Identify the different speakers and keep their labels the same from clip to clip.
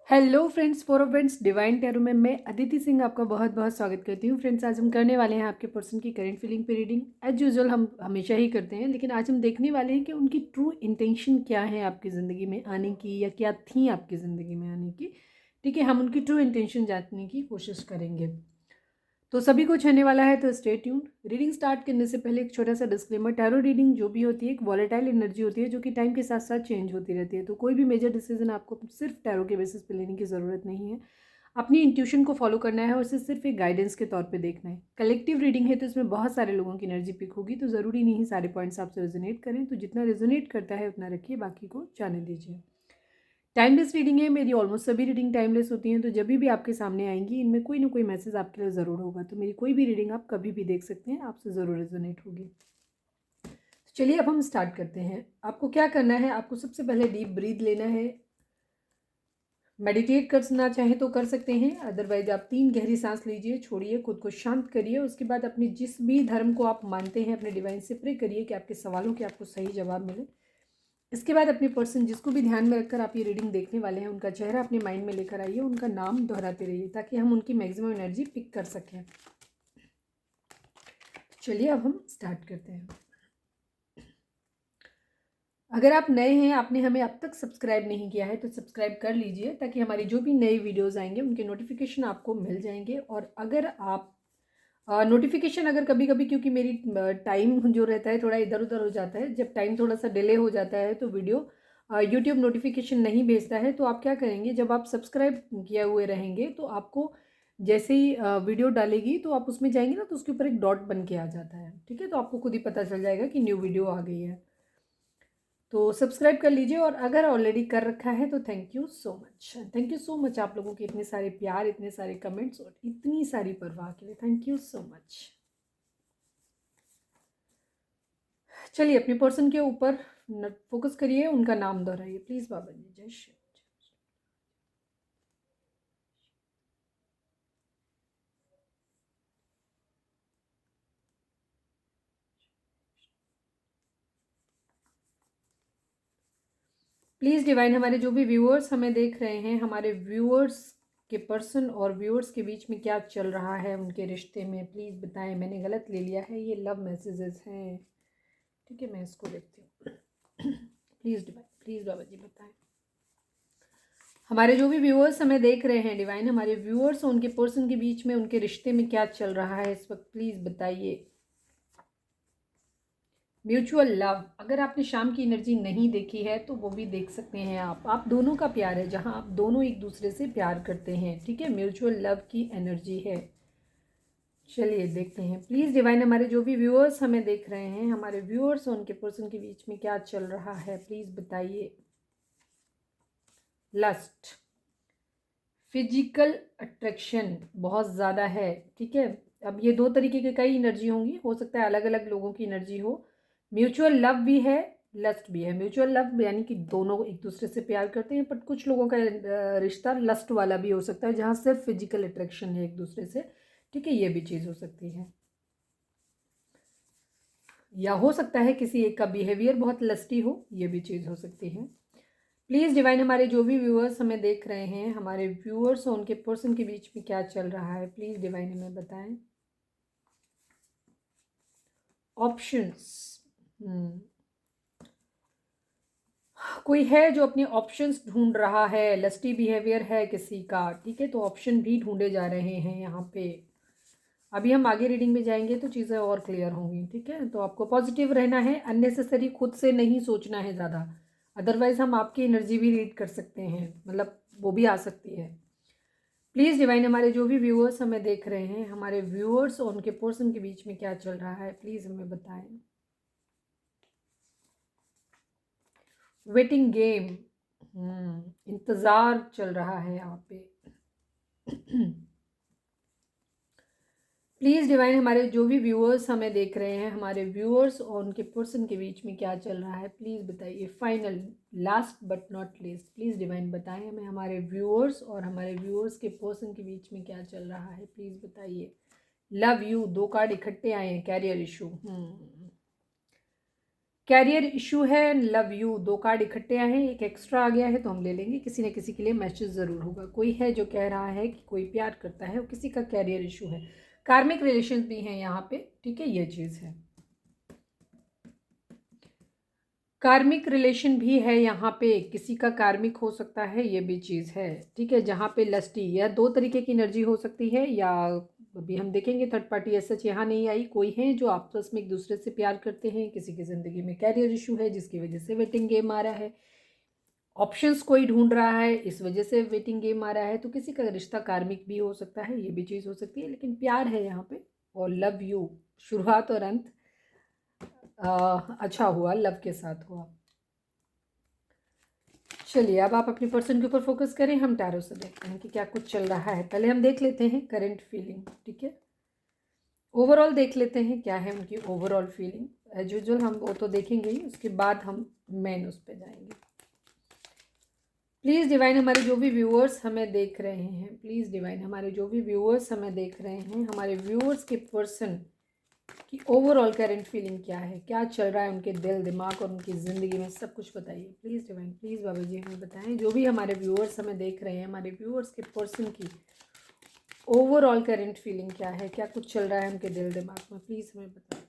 Speaker 1: Hello friends, for friends divine tarot में मैं अदिति सिंह आपका बहुत बहुत स्वागत करती हूँ। फ्रेंड्स, आज हम करने वाले हैं आपके पर्सन की करंट फीलिंग पे रीडिंग। एज यूजुअल हम हमेशा ही करते हैं, लेकिन आज हम देखने वाले हैं कि उनकी ट्रू इंटेंशन क्या है आपकी ज़िंदगी में आने की, या क्या थी आपकी ज़िंदगी में आने की। ठीक है, हम उनकी ट्रू इंटेंशन जानने की कोशिश करेंगे। तो सभी कुछ होने वाला है, तो स्टे ट्यून्ड। रीडिंग स्टार्ट करने से पहले एक छोटा सा डिस्क्लेमर, टैरो रीडिंग जो भी होती है एक वॉलेटाइल एनर्जी होती है जो कि टाइम के साथ साथ चेंज होती रहती है। तो कोई भी मेजर डिसीजन आपको सिर्फ टैरो के बेसिस पे लेने की ज़रूरत नहीं है। अपनी इंट्यूशन को फॉलो करना है और इसे सिर्फ एक गाइडेंस के तौर पे देखना है। कलेक्टिव रीडिंग है तो इसमें बहुत सारे लोगों की एनर्जी पिक होगी, तो ज़रूरी नहीं सारे पॉइंट्स आपसे रेजोनेट करें। तो जितना रेजोनेट करता है उतना रखिए, बाकी को जाने दीजिए। टाइमलेस रीडिंग है, मेरी ऑलमोस्ट सभी रीडिंग टाइमलेस होती हैं। तो जब भी आपके सामने आएंगी इनमें कोई ना कोई मैसेज आपके लिए ज़रूर होगा। तो मेरी कोई भी रीडिंग आप कभी भी देख सकते हैं, आपसे ज़रूर रेजोनेट होगी। चलिए अब हम स्टार्ट करते हैं। आपको क्या करना है, आपको सबसे पहले डीप ब्रीथ लेना है। मेडिटेट करना चाहे तो कर सकते हैं, अदरवाइज आप 3 गहरी सांस लीजिए, छोड़िए, खुद को शांत करिए। उसके बाद अपने जिस भी धर्म को आप मानते हैं अपने डिवाइन से प्रे करिए कि आपके सवालों के आपको सही जवाब मिले। इसके बाद अपने पर्सन जिसको भी ध्यान में रखकर आप ये रीडिंग देखने वाले हैं उनका चेहरा अपने माइंड में लेकर आइए, उनका नाम दोहराते रहिए ताकि हम उनकी मैक्सिमम एनर्जी पिक कर सकें। चलिए अब हम स्टार्ट करते हैं। अगर आप नए हैं, आपने हमें अब तक सब्सक्राइब नहीं किया है तो सब्सक्राइब कर लीजिए ताकि हमारी जो भी नई वीडियोस आएंगे उनके नोटिफिकेशन आपको मिल जाएंगे। और अगर आप नोटिफिकेशन अगर कभी कभी, क्योंकि मेरी टाइम जो रहता है थोड़ा इधर उधर हो जाता है, जब टाइम थोड़ा सा डिले हो जाता है तो वीडियो यूट्यूब नोटिफिकेशन नहीं भेजता है। तो आप क्या करेंगे, जब आप सब्सक्राइब किए हुए रहेंगे तो आपको जैसे ही वीडियो डालेगी तो आप उसमें जाएंगे ना, तो उसके ऊपर एक डॉट बन के आ जाता है। ठीक है, तो आपको खुद ही पता चल जाएगा कि न्यू वीडियो आ गई है। तो सब्सक्राइब कर लीजिए, और अगर ऑलरेडी कर रखा है तो thank you so much. Thank you so much आप लोगों के इतने सारे प्यार, इतने सारे कमेंट्स और इतनी सारी परवाह के लिए थैंक यू सो मच। चलिए अपने पर्सन के ऊपर फोकस करिए, उनका नाम दोहराइए प्लीज। बाबा जी जय श्री। प्लीज़ डिवाइन, हमारे जो भी व्यूअर्स हमें देख रहे हैं, हमारे व्यूअर्स के पर्सन और व्यूअर्स के बीच में क्या चल रहा है उनके रिश्ते में, प्लीज़ बताएं। मैंने गलत ले लिया है, ये लव मैसेजेस हैं। ठीक है, मैं इसको देखती हूँ। प्लीज़ डिवाइन, प्लीज़ बाबा जी बताएं। हमारे जो भी व्यूअर्स हमें देख रहे हैं डिवाइन, हमारे व्यूअर्स और उनके पर्सन के बीच में उनके रिश्ते में क्या चल रहा है इस वक्त, प्लीज़ बताइए। म्यूचुअल लव, अगर आपने शाम की एनर्जी नहीं देखी है तो वो भी देख सकते हैं। आप दोनों का प्यार है, जहां आप दोनों एक दूसरे से प्यार करते हैं। ठीक है, म्यूचुअल लव की एनर्जी है। चलिए देखते हैं प्लीज़ डिवाइन, हमारे जो भी व्यूअर्स हमें देख रहे हैं, हमारे व्यूअर्स और उनके पर्सन के बीच में क्या चल रहा है, प्लीज़ बताइए। लस्ट, फिजिकल अट्रैक्शन बहुत ज़्यादा है। ठीक है, अब ये 2 तरीके की कई एनर्जी होंगी, हो सकता है अलग अलग लोगों की एनर्जी हो। म्यूचुअल लव भी है, लस्ट भी है। म्यूचुअल लव यानी कि दोनों एक दूसरे से प्यार करते हैं, बट कुछ लोगों का रिश्ता लस्ट वाला भी हो सकता है जहाँ सिर्फ फिजिकल अट्रैक्शन है एक दूसरे से। ठीक है, ये भी चीज़ हो सकती है। या हो सकता है किसी एक का बिहेवियर बहुत लस्टी हो, ये भी चीज़ हो सकती है। प्लीज़ डिवाइन, हमारे जो भी व्यूअर्स हमें देख रहे हैं, हमारे व्यूअर्स और उनके पर्सन के बीच में क्या चल रहा है, प्लीज़ डिवाइन हमें बताएं। ऑप्शंस, कोई है जो अपने ऑप्शंस ढूंढ रहा है, लस्टी बिहेवियर है किसी का। ठीक है, तो ऑप्शन भी ढूंढे जा रहे हैं यहाँ पे। अभी हम आगे रीडिंग में जाएंगे तो चीज़ें और क्लियर होंगी। ठीक है, तो आपको पॉजिटिव रहना है, अननेसेसरी खुद से नहीं सोचना है ज़्यादा, अदरवाइज हम आपकी एनर्जी भी रीड कर सकते हैं, मतलब वो भी आ सकती है। प्लीज़ डिवाइन, हमारे जो भी व्यूअर्स हमें देख रहे हैं, हमारे व्यूअर्स और उनके पर्सन के बीच में क्या चल रहा है, प्लीज़ हमें बताएं। वेटिंग गेम, इंतज़ार चल रहा है यहाँ पे। प्लीज़ डिवाइन, हमारे जो भी व्यूअर्स हमें देख रहे हैं, हमारे व्यूअर्स और उनके पर्सन के बीच में क्या चल रहा है, प्लीज़ बताइए। Final, last but not least, please divine बताएं हमें, हमारे व्यूअर्स और हमारे व्यूअर्स के पर्सन के बीच में क्या चल रहा है, प्लीज़ बताइए। लव यू, 2 कार्ड इकट्ठे आए हैं, कैरियर इशू। कैरियर इशू है, लव यू, 2 कार्ड इकट्ठे आए हैं, एक एक्स्ट्रा आ गया है तो हम ले लेंगे। किसी न किसी के लिए मैसेज ज़रूर होगा। कोई है जो कह रहा है कि कोई प्यार करता है और किसी का कैरियर इशू है। कार्मिक रिलेशन भी हैं यहाँ पे, ठीक है, ये चीज़ है। कार्मिक रिलेशन भी है यहाँ पे, किसी का कार्मिक हो सकता है, ये भी चीज़ है, ठीक है। जहाँ पे लस्टी या 2 तरीके की एनर्जी हो सकती है, या अभी हम देखेंगे थर्ड पार्टी ऐसा सच यहाँ नहीं आई। कोई है जो आपस में एक दूसरे से प्यार करते हैं, किसी की ज़िंदगी में कैरियर इशू है जिसकी वजह से वेटिंग गेम आ रहा है, ऑप्शंस कोई ढूंढ रहा है इस वजह से वेटिंग गेम आ रहा है। तो किसी का रिश्ता कार्मिक भी हो सकता है, ये भी चीज़ हो सकती है, लेकिन प्यार है यहाँ पे। और लव यू, शुरुआत और अंत अच्छा हुआ, लव के साथ हुआ। चलिए अब आप अपनी पर्सन के ऊपर फोकस करें, हम टैरो से देखते हैं कि क्या कुछ चल रहा है। पहले हम देख लेते हैं करंट फीलिंग, ठीक है। ओवरऑल देख लेते हैं क्या है उनकी ओवरऑल फीलिंग। एज यूजुअल हम वो तो देखेंगे ही, उसके बाद हम मेन उस पर जाएंगे। प्लीज़ डिवाइन, हमारे जो भी व्यूअर्स हमें देख रहे हैं, प्लीज़ डिवाइन, हमारे जो भी व्यूअर्स हमें देख रहे हैं, हमारे व्यूअर्स के पर्सन कि ओवरऑल करंट फीलिंग क्या है, क्या चल रहा है उनके दिल दिमाग और उनकी ज़िंदगी में, सब कुछ बताइए please divine, please Baba ji हमें बताएं। जो भी हमारे व्यूअर्स हमें देख रहे हैं, हमारे व्यूअर्स के पर्सन की ओवरऑल करंट फीलिंग क्या है, क्या कुछ चल रहा है उनके दिल दिमाग में, प्लीज़ हमें बताएं।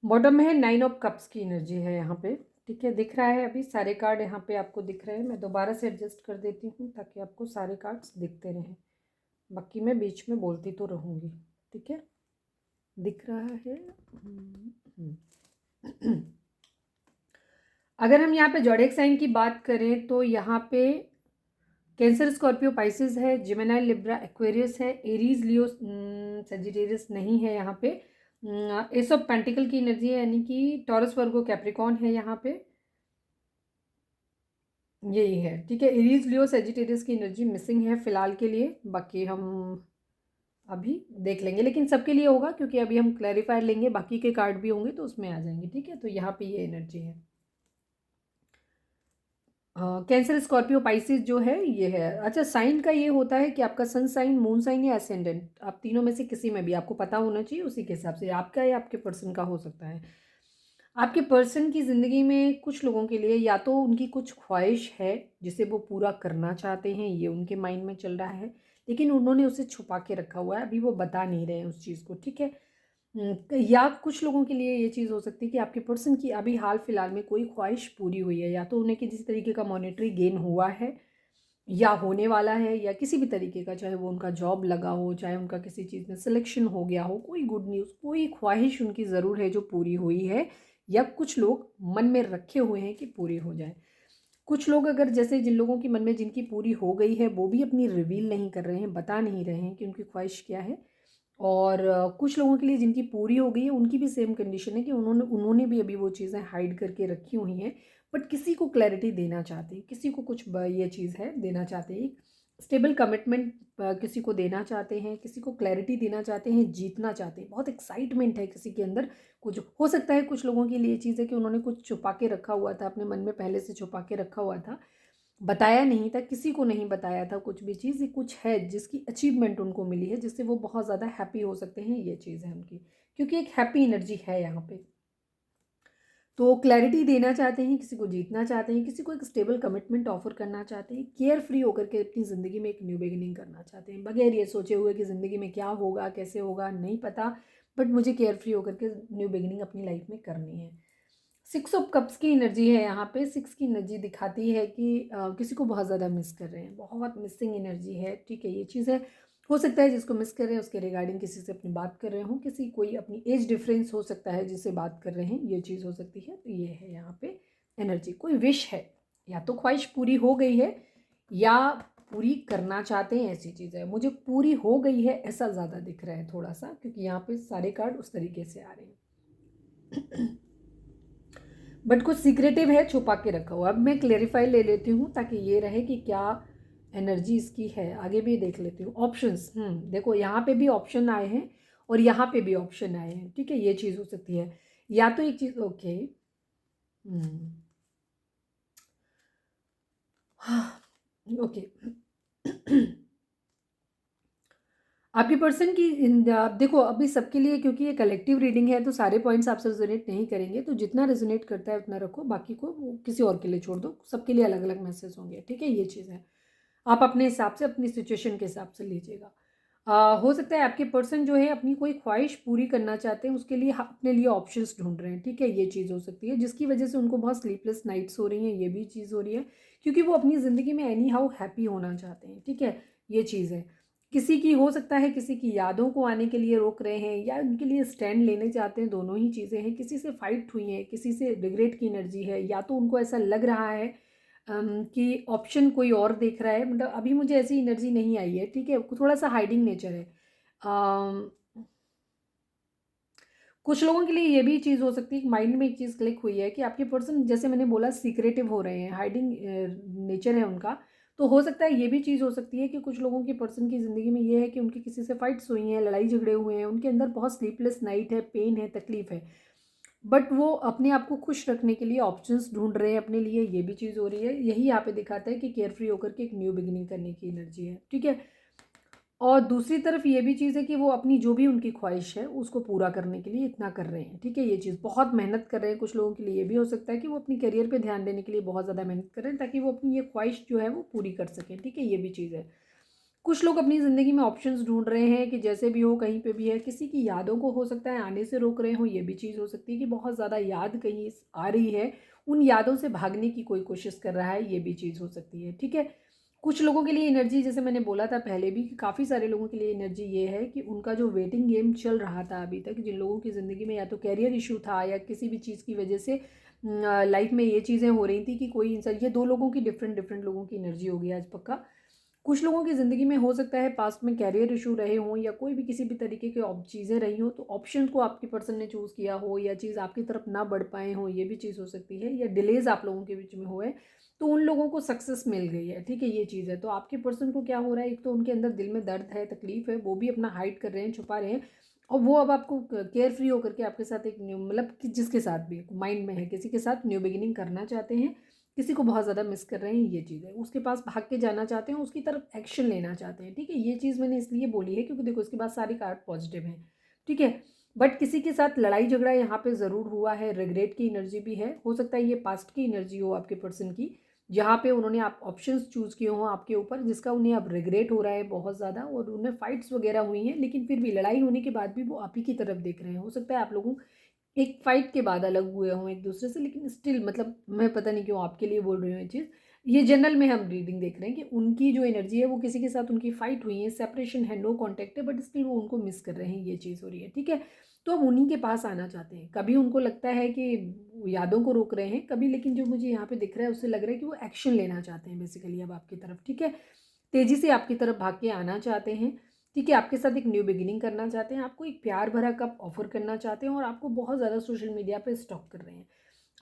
Speaker 1: बॉटम में है 9 ऑफ कप्स की एनर्जी है यहाँ पे, ठीक है, दिख रहा है। अभी सारे कार्ड यहाँ पे आपको दिख रहे हैं। मैं दोबारा से एडजस्ट कर देती हूँ ताकि आपको सारे कार्ड्स दिखते रहें, बाकी मैं बीच में बोलती तो रहूँगी, ठीक है। दिख रहा है। अगर हम यहाँ पे ज़ोडिएक साइन की बात करें तो यहाँ पे कैंसर, स्कॉर्पियो, पाइसेस है, जिमिनाई, लिब्रा, एक्वेरियस है, एरीज, लियो, सजिटेरियस नहीं है यहाँ पे। एस ऑफ पेंटिकल की एनर्जी है, यानी कि टॉरस, वर्गो, कैप्रिकॉन है यहाँ पे, यही है, ठीक है। एरीज, लियो, सजिटेरियस की एनर्जी मिसिंग है फिलहाल के लिए, बाकी हम अभी देख लेंगे, लेकिन सबके लिए होगा क्योंकि अभी हम क्लैरिफायर लेंगे, बाकी के कार्ड भी होंगे तो उसमें आ जाएंगे, ठीक है। तो यहाँ पे ये एनर्जी है। कैंसर, स्कॉर्पियो, पाइसेस जो है ये है। अच्छा, साइन का ये होता है कि आपका सन साइन, मून साइन या एसेंडेंट, आप तीनों में से किसी में भी आपको पता होना चाहिए, उसी के हिसाब से आपका या आपके पर्सन का हो सकता है। आपके पर्सन की ज़िंदगी में कुछ लोगों के लिए या तो उनकी कुछ ख्वाहिश है जिसे वो पूरा करना चाहते हैं, ये उनके माइंड में चल रहा है, लेकिन उन्होंने उसे छुपा के रखा हुआ है, अभी वो बता नहीं रहे हैं उस चीज़ को, ठीक है। या कुछ लोगों के लिए ये चीज़ हो सकती है कि आपके पर्सन की अभी हाल फिलहाल में कोई ख्वाहिश पूरी हुई है, या तो उन्हें किसी तरीके का मॉनेटरी गेन हुआ है या होने वाला है, या किसी भी तरीके का, चाहे वो उनका जॉब लगा हो, चाहे उनका किसी चीज़ में सिलेक्शन हो गया हो, कोई गुड न्यूज़, कोई ख्वाहिश उनकी ज़रूर है जो पूरी हुई है, या कुछ लोग मन में रखे हुए हैं कि पूरी हो जाए। कुछ लोग, अगर जैसे जिन लोगों की मन में जिनकी पूरी हो गई है, वो भी अपनी रिवील नहीं कर रहे हैं, बता नहीं रहे हैं कि उनकी ख्वाहिश क्या है। और कुछ लोगों के लिए जिनकी पूरी हो गई है, उनकी भी सेम कंडीशन है कि उन्होंने उन्होंने भी अभी वो चीज़ें हाइड करके रखी हुई हैं, बट किसी को क्लैरिटी देना चाहते हैं, किसी को कुछ ये चीज़ है देना चाहते हैं, स्टेबल कमिटमेंट किसी को देना चाहते हैं, किसी को क्लैरिटी देना चाहते हैं, जीतना चाहते हैं, बहुत एक्साइटमेंट है किसी के अंदर। कुछ हो सकता है कुछ लोगों के लिए ये चीज़ है कि उन्होंने कुछ छुपा के रखा हुआ था, अपने मन में पहले से छुपा के रखा हुआ था, बताया नहीं था, किसी को नहीं बताया था कुछ भी चीज़, ये कुछ है जिसकी अचीवमेंट उनको मिली है, जिससे वो बहुत ज़्यादा हैप्पी हो सकते हैं, ये चीज़ है उनकी, क्योंकि एक हैप्पी एनर्जी है यहाँ पे। तो क्लैरिटी देना चाहते हैं, किसी को जीतना चाहते हैं, किसी को एक स्टेबल कमिटमेंट ऑफर करना चाहते हैं, केयर फ्री होकर के अपनी ज़िंदगी में एक न्यू बिगिनिंग करना चाहते हैं, बगैर ये सोचे हुए कि ज़िंदगी में क्या होगा, कैसे होगा, नहीं पता, बट मुझे केयर फ्री होकर के न्यू बिगिनिंग अपनी लाइफ में करनी है। 6 ऑफ कप्स की एनर्जी है यहाँ पे। 6 की एनर्जी दिखाती है कि किसी को बहुत ज़्यादा मिस कर रहे हैं, बहुत मिसिंग एनर्जी है, ठीक है, ये चीज़ है। हो सकता है जिसको मिस कर रहे हैं उसके रिगार्डिंग किसी से अपनी बात कर रहे हों, किसी कोई अपनी एज डिफरेंस हो सकता है जिससे बात कर रहे हैं, ये चीज़ हो सकती है। तो ये है यहाँ पे एनर्जी, कोई विश है, या तो ख्वाहिश पूरी हो गई है या पूरी करना चाहते हैं, ऐसी चीज़ है। मुझे पूरी हो गई है ऐसा ज़्यादा दिख रहा है थोड़ा सा, क्योंकि यहाँ पे सारे कार्ड उस तरीके से आ रहे हैं। बट कुछ सीक्रेटिव है, छुपा के रखा हुआ। अब मैं क्लेरिफाई ले लेती हूँ ताकि ये रहे कि क्या एनर्जी इसकी है। आगे भी देख लेती हूँ ऑप्शंस। देखो यहाँ पे भी ऑप्शन आए हैं और यहाँ पे भी ऑप्शन आए हैं, ठीक है। ये चीज़ हो सकती है, या तो एक चीज़, ओके। हाँ, ओके। आपके पर्सन की देखो अभी सबके लिए, क्योंकि ये कलेक्टिव रीडिंग है तो सारे पॉइंट्स आपसे रेजोनेट नहीं करेंगे, तो जितना रेजोनेट करता है उतना रखो, बाकी को वो किसी और के लिए छोड़ दो। सबके लिए अलग अलग मैसेज होंगे, ठीक है। ये चीज़ है, आप अपने हिसाब से अपनी सिचुएशन के हिसाब से लीजिएगा। हो सकता है आपके पर्सन जो है अपनी कोई ख्वाहिश पूरी करना चाहते हैं, उसके लिए अपने लिए ऑप्शंस ढूंढ रहे हैं, ठीक है। ये चीज़ हो सकती है जिसकी वजह से उनको बहुत स्लीपलेस नाइट्स हो रही हैं, ये भी चीज़ हो रही है, क्योंकि वो अपनी ज़िंदगी में एनी हाउ हैप्पी होना चाहते हैं, ठीक है। ये चीज़ है। किसी की हो सकता है किसी की यादों को आने के लिए रोक रहे हैं, या उनके लिए स्टैंड लेने चाहते हैं, दोनों ही चीज़ें हैं। किसी से फाइट हुई है, किसी से रिग्रेट की एनर्जी है, या तो उनको ऐसा लग रहा है कि ऑप्शन कोई और देख रहा है। मतलब अभी मुझे ऐसी एनर्जी नहीं आई है, ठीक है। थोड़ा सा हाइडिंग नेचर है। अम, कुछ लोगों के लिए ये भी चीज़ हो सकती है कि माइंड में एक चीज़ क्लिक हुई है कि आपके पर्सन, जैसे मैंने बोला, सीक्रेटिव हो रहे हैं, हाइडिंग नेचर है उनका। तो हो सकता है ये भी चीज़ हो सकती है कि कुछ लोगों की पर्सन की ज़िंदगी में ये है कि उनकी किसी से फाइट्स हुई हैं, लड़ाई झगड़े हुए हैं, उनके अंदर बहुत स्लीपलेस नाइट है, पेन है, तकलीफ है, बट वो अपने आप को खुश रखने के लिए ऑप्शंस ढूंढ रहे हैं अपने लिए। ये भी चीज़ हो रही है। यही यहाँ पे दिखाता है कि केयर फ्री होकर के एक न्यू बिगिनिंग करने की एनर्जी है, ठीक है। और दूसरी तरफ ये भी चीज़ है कि वो अपनी जो भी उनकी ख्वाहिश है उसको पूरा करने के लिए इतना कर रहे हैं, ठीक है। ये चीज़ बहुत मेहनत कर रहे हैं। कुछ लोगों के लिए ये भी हो सकता है कि वो अपनी करियर पे ध्यान देने के लिए बहुत ज़्यादा मेहनत कर रहे हैं ताकि वो अपनी ये ख्वाहिश जो है वो पूरी कर सकें, ठीक है। ये भी चीज़ है। कुछ लोग अपनी ज़िंदगी में ऑप्शंस ढूंढ रहे हैं कि जैसे भी हो, कहीं पे भी है, किसी की यादों को हो सकता है आने से रोक रहे हो। ये भी चीज़ हो सकती है कि बहुत ज़्यादा याद कहीं आ रही है, उन यादों से भागने की कोई कोशिश कर रहा है। ये भी चीज़ हो सकती है, ठीक है। कुछ लोगों के लिए एनर्जी, जैसे मैंने बोला था पहले भी, कि काफ़ी सारे लोगों के लिए एनर्जी ये है कि उनका जो वेटिंग गेम चल रहा था अभी तक, जिन लोगों की ज़िंदगी में या तो कैरियर इशू था या किसी भी चीज़ की वजह से लाइफ में ये चीज़ें हो रही थी कि कोई इंसान, ये दो लोगों की डिफरेंट डिफरेंट लोगों की एनर्जी होगी आज पक्का। कुछ लोगों की ज़िंदगी में हो सकता है पास्ट में कैरियर इशू रहे हों या कोई भी किसी भी तरीके की चीज़ें रही हों, तो ऑप्शन को आपकी पर्सन ने चूज़ किया हो या चीज़ आपकी तरफ ना बढ़ पाए हों, ये भी चीज़ हो सकती है। या डिलेज आप लोगों के बीच में हुए तो उन लोगों को सक्सेस मिल गई है, ठीक है। ये चीज़ है। तो आपके पर्सन को क्या हो रहा है, एक तो उनके अंदर दिल में दर्द है, तकलीफ है, वो भी अपना हाइड कर रहे हैं, छुपा रहे हैं, और वो अब आपको केयर फ्री होकर के आपके साथ एक न्यू, मतलब जिसके साथ भी माइंड में है किसी के साथ न्यू बिगिनिंग करना चाहते हैं, किसी को बहुत ज़्यादा मिस कर रहे हैं, ये चीज़ है। उसके पास भाग के जाना चाहते हैं, उसकी तरफ एक्शन लेना चाहते हैं, ठीक है। ये चीज़ मैंने इसलिए बोली है क्योंकि देखो इसके बाद सारी कार्ड पॉजिटिव हैं, ठीक है। बट किसी के साथ लड़ाई झगड़ा यहाँ पे ज़रूर हुआ है, रिग्रेट की एनर्जी भी है। हो सकता है ये पास्ट की एनर्जी हो आपके पर्सन की, जहाँ पे उन्होंने आप ऑप्शंस चूज़ किए हों आपके ऊपर, जिसका उन्हें अब रिग्रेट हो रहा है बहुत ज़्यादा, और उन्हें फाइट्स वगैरह हुई हैं, लेकिन फिर भी लड़ाई होने के बाद भी वो आप ही की तरफ देख रहे हैं। हो सकता है आप लोगों एक फाइट के बाद अलग हुए हों एक दूसरे से, लेकिन स्टिल, मतलब मैं पता नहीं क्यों आपके लिए बोल रही हूँ ये चीज़। ये जनरल में हम रीडिंग देख रहे हैं कि उनकी जो एनर्जी है वो किसी के साथ उनकी फाइट हुई है, सेपरेशन है, नो कांटेक्ट है, बट स्टिल वो उनको मिस कर रहे हैं, ये चीज़ हो रही है, ठीक है। तो अब उन्हीं के पास आना चाहते हैं। कभी उनको लगता है कि वो यादों को रोक रहे हैं, कभी, लेकिन जो मुझे यहाँ पे दिख रहा है उससे लग रहा है कि वो एक्शन लेना चाहते हैं बेसिकली अब आपकी तरफ, ठीक है। तेज़ी से आपकी तरफ भाग के आना चाहते हैं, ठीक है। आपके साथ एक न्यू बिगिनिंग करना चाहते हैं, आपको एक प्यार भरा कप ऑफर करना चाहते हैं, और आपको बहुत ज़्यादा सोशल मीडिया पे स्टॉक कर रहे हैं।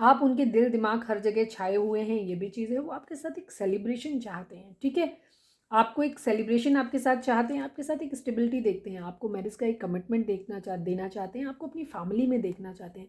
Speaker 1: आप उनके दिल दिमाग हर जगह छाए हुए हैं, ये भी चीज़ है। वो आपके साथ एक सेलिब्रेशन चाहते हैं, ठीक है। आपको एक सेलिब्रेशन आपके साथ चाहते हैं, आपके साथ एक स्टेबिलिटी देखते हैं, आपको मैरिज का एक कमिटमेंट देना चाहते हैं, आपको अपनी फैमिली में देखना चाहते हैं,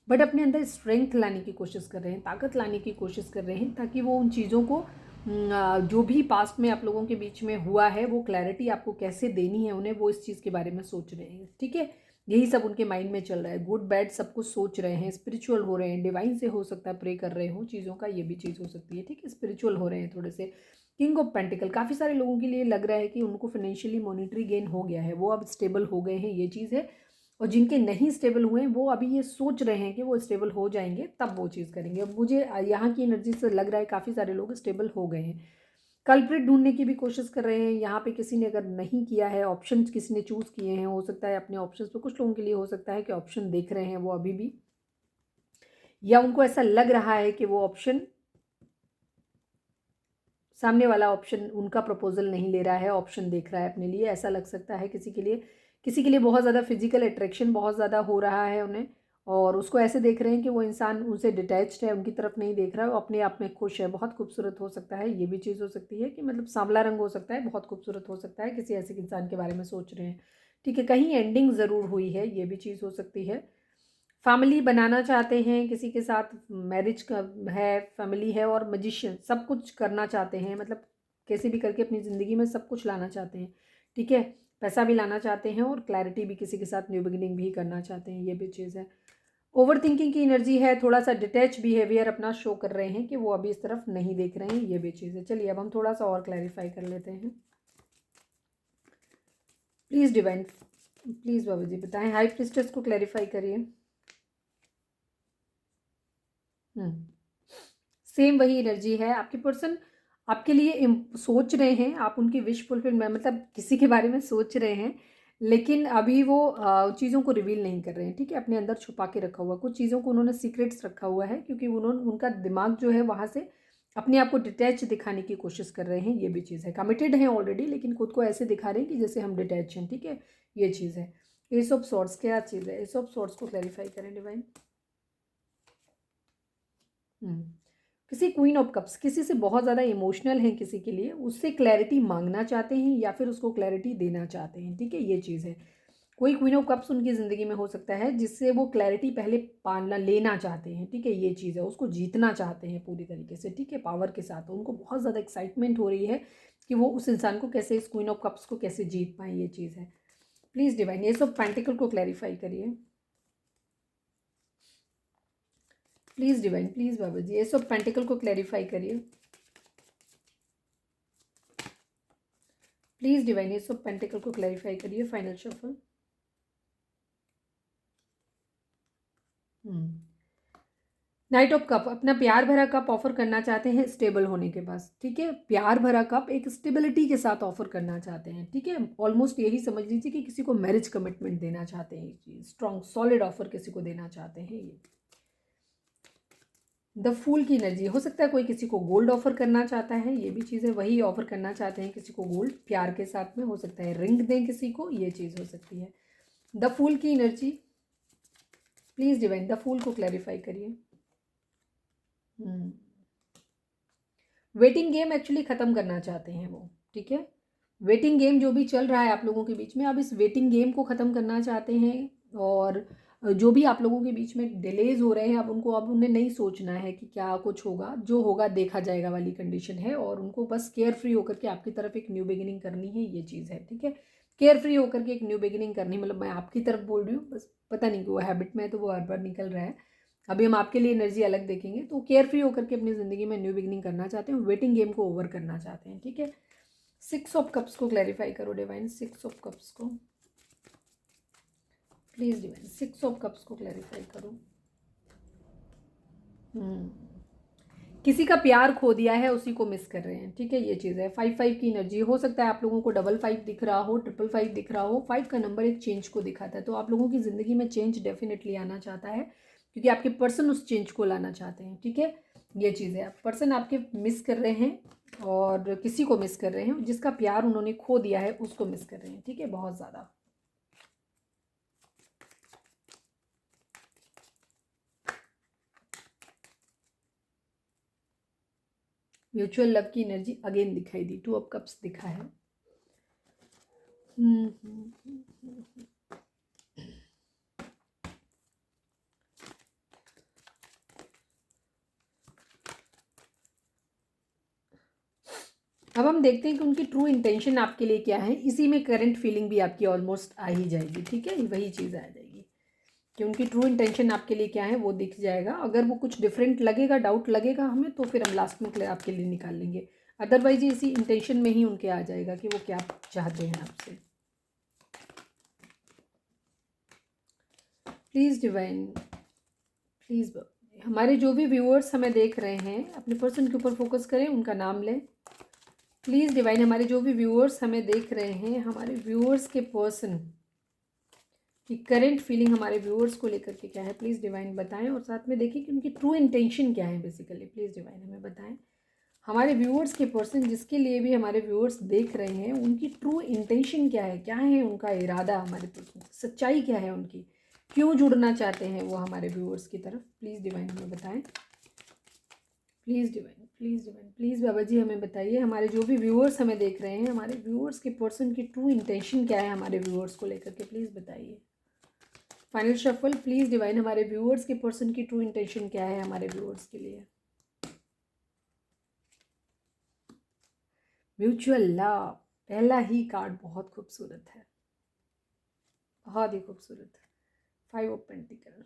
Speaker 1: बट अपने अंदर स्ट्रेंथ लाने की कोशिश कर रहे हैं, ताकत लाने की कोशिश कर रहे हैं, ताकि वो उन चीज़ों को जो भी पास्ट में आप लोगों के बीच में हुआ है वो क्लैरिटी आपको कैसे देनी है उन्हें, वो इस चीज़ के बारे में सोच रहे हैं, ठीक है। यही सब उनके माइंड में चल रहा है। गुड बैड सब कुछ सोच रहे हैं, स्पिरिचुअल हो रहे हैं, डिवाइन से हो सकता है प्रे कर रहे हो चीज़ों का, ये भी चीज़ हो सकती है, ठीक है। स्पिरिचुअल हो रहे हैं थोड़े से। किंग ऑफ पेंटिकल, काफ़ी सारे लोगों के लिए लग रहा है कि उनको फाइनेंशियली मॉनिटरी गेन हो गया है, वो अब स्टेबल हो गए हैं, ये चीज़ है। और जिनके नहीं स्टेबल हुए हैं वो अभी ये सोच रहे हैं कि वो स्टेबल हो जाएंगे तब वो चीज़ करेंगे। अब मुझे यहाँ की एनर्जी से लग रहा है काफ़ी सारे लोग स्टेबल हो गए हैं। कल्प्रिट ढूंढने की भी कोशिश कर रहे हैं यहाँ पे। किसी ने अगर नहीं किया है, ऑप्शंस किसी ने चूज़ किए हैं, हो सकता है अपने ऑप्शंस पे, कुछ लोगों के लिए हो सकता है कि ऑप्शन देख रहे हैं वो अभी भी, या उनको ऐसा लग रहा है कि वो ऑप्शन, सामने वाला ऑप्शन उनका प्रपोजल नहीं ले रहा है, ऑप्शन देख रहा है अपने लिए, ऐसा लग सकता है किसी के लिए। किसी के लिए बहुत ज़्यादा फिजिकल अट्रैक्शन बहुत ज़्यादा हो रहा है उन्हें, और उसको ऐसे देख रहे हैं कि वो इंसान उनसे डिटैच्ड है, उनकी तरफ नहीं देख रहा है, वो अपने आप में खुश है। बहुत खूबसूरत हो सकता है, ये भी चीज़ हो सकती है कि मतलब सांवला रंग हो सकता है, बहुत खूबसूरत हो सकता है, किसी ऐसे इंसान के बारे में सोच रहे हैं। ठीक है, कहीं एंडिंग ज़रूर हुई है, ये भी चीज़ हो सकती है। फैमिली बनाना चाहते हैं, किसी के साथ मैरिज का है, फैमिली है और मैजिशियन सब कुछ करना चाहते हैं, मतलब कैसे भी करके अपनी ज़िंदगी में सब कुछ लाना चाहते हैं। ठीक है, पैसा भी लाना चाहते हैं और क्लैरिटी भी, किसी के साथ न्यू बिगिनिंग भी करना चाहते हैं, ये भी चीज़ है। ओवर थिंकिंग की एनर्जी है, थोड़ा सा डिटैच बिहेवियर अपना शो कर रहे हैं कि वो अभी इस तरफ नहीं देख रहे हैं, ये भी चीज़ है। चलिए अब हम थोड़ा सा और क्लैरिफाई कर लेते हैं। प्लीज़ डिवाइन, प्लीज़ बाबा जी बताएं, हाई प्रिस्टेस को क्लैरिफाई करिए। सेम वही एनर्जी है, आपके पर्सन आपके लिए सोच रहे हैं, आप उनकी विश फुलफिल मतलब किसी के बारे में सोच रहे हैं, लेकिन अभी वो चीज़ों को रिवील नहीं कर रहे हैं। ठीक है, अपने अंदर छुपा के रखा हुआ, कुछ चीज़ों को उन्होंने सीक्रेट्स रखा हुआ है, क्योंकि उन्होंने, उनका दिमाग जो है वहाँ से अपने आप को डिटैच दिखाने की कोशिश कर रहे हैं, ये भी चीज़ है। कमिटेड हैं ऑलरेडी, लेकिन खुद को ऐसे दिखा रहे हैं कि जैसे हम डिटैच हैं। ठीक है, ये चीज़ है। एस ऑफ सॉर्ड्स क्या चीज़ है? एस ऑफ सॉर्ड्स को क्लैरिफाई करें डिवाइन। किसी क्वीन ऑफ कप्स, किसी से बहुत ज़्यादा इमोशनल हैं, किसी के लिए उससे क्लैरिटी मांगना चाहते हैं या फिर उसको क्लैरिटी देना चाहते हैं। ठीक है, ये चीज़ है। कोई क्वीन ऑफ कप्स उनकी ज़िंदगी में हो सकता है जिससे वो क्लैरिटी पहले पाना लेना चाहते हैं। ठीक है, ये चीज़ है, उसको जीतना चाहते हैं पूरी तरीके से। ठीक है, पावर के साथ उनको बहुत ज़्यादा एक्साइटमेंट हो रही है कि वो उस इंसान को कैसे, इस क्वीन ऑफ कप्स को कैसे जीत पाएँ, ये चीज़ है। Please divine S of pentacle को क्लैरिफाई करिए। Please divine, please Baba G S of pentacle को क्लैरिफाई करिए। Please divine S of pentacle को क्लैरिफाई करिए। Final shuffle. Night of cup, अपना प्यार भरा कप ऑफर करना चाहते हैं स्टेबल होने के बाद। ठीक है, प्यार भरा कप एक स्टेबिलिटी के साथ ऑफर करना चाहते हैं। ठीक है, ऑलमोस्ट यही समझ लीजिए कि किसी को मैरिज कमिटमेंट देना चाहते हैं, स्ट्रॉन्ग सॉलिड ऑफर किसी को देना चाहते हैं। ये द फूल की एनर्जी हो सकता है, कोई किसी को गोल्ड ऑफर करना चाहता है, ये भी चीज़ है। वही ऑफर करना चाहते हैं किसी को गोल्ड, प्यार के साथ में हो सकता है रिंग दें किसी को, ये चीज़ हो सकती है। द फूल की energy, please divine the fool को क्लैरिफाई करिए। वेटिंग गेम एक्चुअली ख़त्म करना चाहते हैं वो। ठीक है, वेटिंग गेम जो भी चल रहा है आप लोगों के बीच में, अब इस वेटिंग गेम को ख़त्म करना चाहते हैं। और जो भी आप लोगों के बीच में डिलेज हो रहे हैं, अब उनको, अब उन्हें नहीं सोचना है कि क्या कुछ होगा, जो होगा देखा जाएगा वाली कंडीशन है। और उनको बस केयर फ्री होकर के आपकी तरफ एक न्यू बिगिनिंग करनी है, ये चीज़ है। ठीक है, केयर फ्री होकर के एक न्यू बिगिनिंग करनी, मतलब मैं आपकी तरफ बोल रही हूँ, बस पता नहीं क्यों हैबिट में तो वो हर बार निकल रहा है। अभी हम आपके लिए एनर्जी अलग देखेंगे। तो केयर फ्री होकर के अपनी ज़िंदगी में न्यू बिगिनिंग करना चाहते हैं, वेटिंग गेम को ओवर करना चाहते हैं। ठीक है, 6 ऑफ कप्स को क्लैरिफाई करो डिवाइन। 6 ऑफ कप्स को प्लीज़ डिवाइन, 6 ऑफ कप्स को क्लैरिफाई करो। किसी का प्यार खो दिया है, उसी को मिस कर रहे हैं। ठीक है, ये चीज़ है। 5 की एनर्जी हो सकता है, आप लोगों को 55 दिख रहा हो, 555 दिख रहा हो। 5 का नंबर एक चेंज को दिखाता है, तो आप लोगों की ज़िंदगी में चेंज डेफिनेटली आना चाहता है, क्योंकि आपके पर्सन उस चेंज को लाना चाहते हैं। ठीक है, ये चीज़ है। पर्सन आपके मिस कर रहे हैं और किसी को मिस कर रहे हैं, जिसका प्यार उन्होंने खो दिया है उसको मिस कर रहे हैं। ठीक है, बहुत ज़्यादा। म्यूचुअल लव की एनर्जी अगेन दिखाई दी, 2 ऑफ कप्स दिखा है। अब हम देखते हैं कि उनकी ट्रू इंटेंशन आपके लिए क्या है। इसी में करंट फीलिंग भी आपकी ऑलमोस्ट आ ही जाएगी। ठीक है, वही चीज़ आ जाएगी कि उनकी ट्रू इंटेंशन आपके लिए क्या है, वो दिख जाएगा। अगर वो कुछ डिफरेंट लगेगा, डाउट लगेगा हमें, तो फिर हम लास्ट में आपके लिए निकाल लेंगे। अदरवाइज इसी इंटेंशन में ही उनके आ जाएगा कि वो क्या चाहते हैं आपसे। प्लीज़ डिवाइन, प्लीज़ हमारे जो भी व्यूअर्स हमें देख रहे हैं, अपने पर्सन के ऊपर फोकस करें, उनका नाम लें। प्लीज़ डिवाइन, हमारे जो भी व्यूअर्स हमें देख रहे हैं, हमारे व्यूअर्स के पर्सन की करंट फीलिंग हमारे व्यूअर्स को लेकर के क्या है, प्लीज़ डिवाइन बताएं। और साथ में देखिए कि उनकी ट्रू इंटेंशन क्या है बेसिकली। प्लीज़ डिवाइन हमें बताएं, हमारे व्यूअर्स के पर्सन जिसके लिए भी हमारे व्यूअर्स देख रहे हैं, उनकी ट्रू इंटेंशन क्या है, क्या है उनका इरादा, हमारे पर्सन सच्चाई क्या है उनकी, क्यों जुड़ना चाहते हैं वो हमारे व्यूअर्स की तरफ, प्लीज़ डिवाइन हमें बताएं। Please divine, please divine, please Baba ji हमें बताइए, हमारे जो भी व्यूअर्स हमें देख रहे हैं, हमारे व्यूअर्स के पर्सन की ट्रू इंटेंशन क्या है हमारे व्यूअर्स को लेकर के, प्लीज़ बताइए। फाइनल शफल, प्लीज़ डिवाइन, हमारे व्यूअर्स के पर्सन की ट्रू इंटेंशन क्या है हमारे व्यूअर्स के लिए। म्यूचुअल लव, पहला ही कार्ड बहुत खूबसूरत है, बहुत ही खूबसूरत। 5 ऑफ पेंटिकल,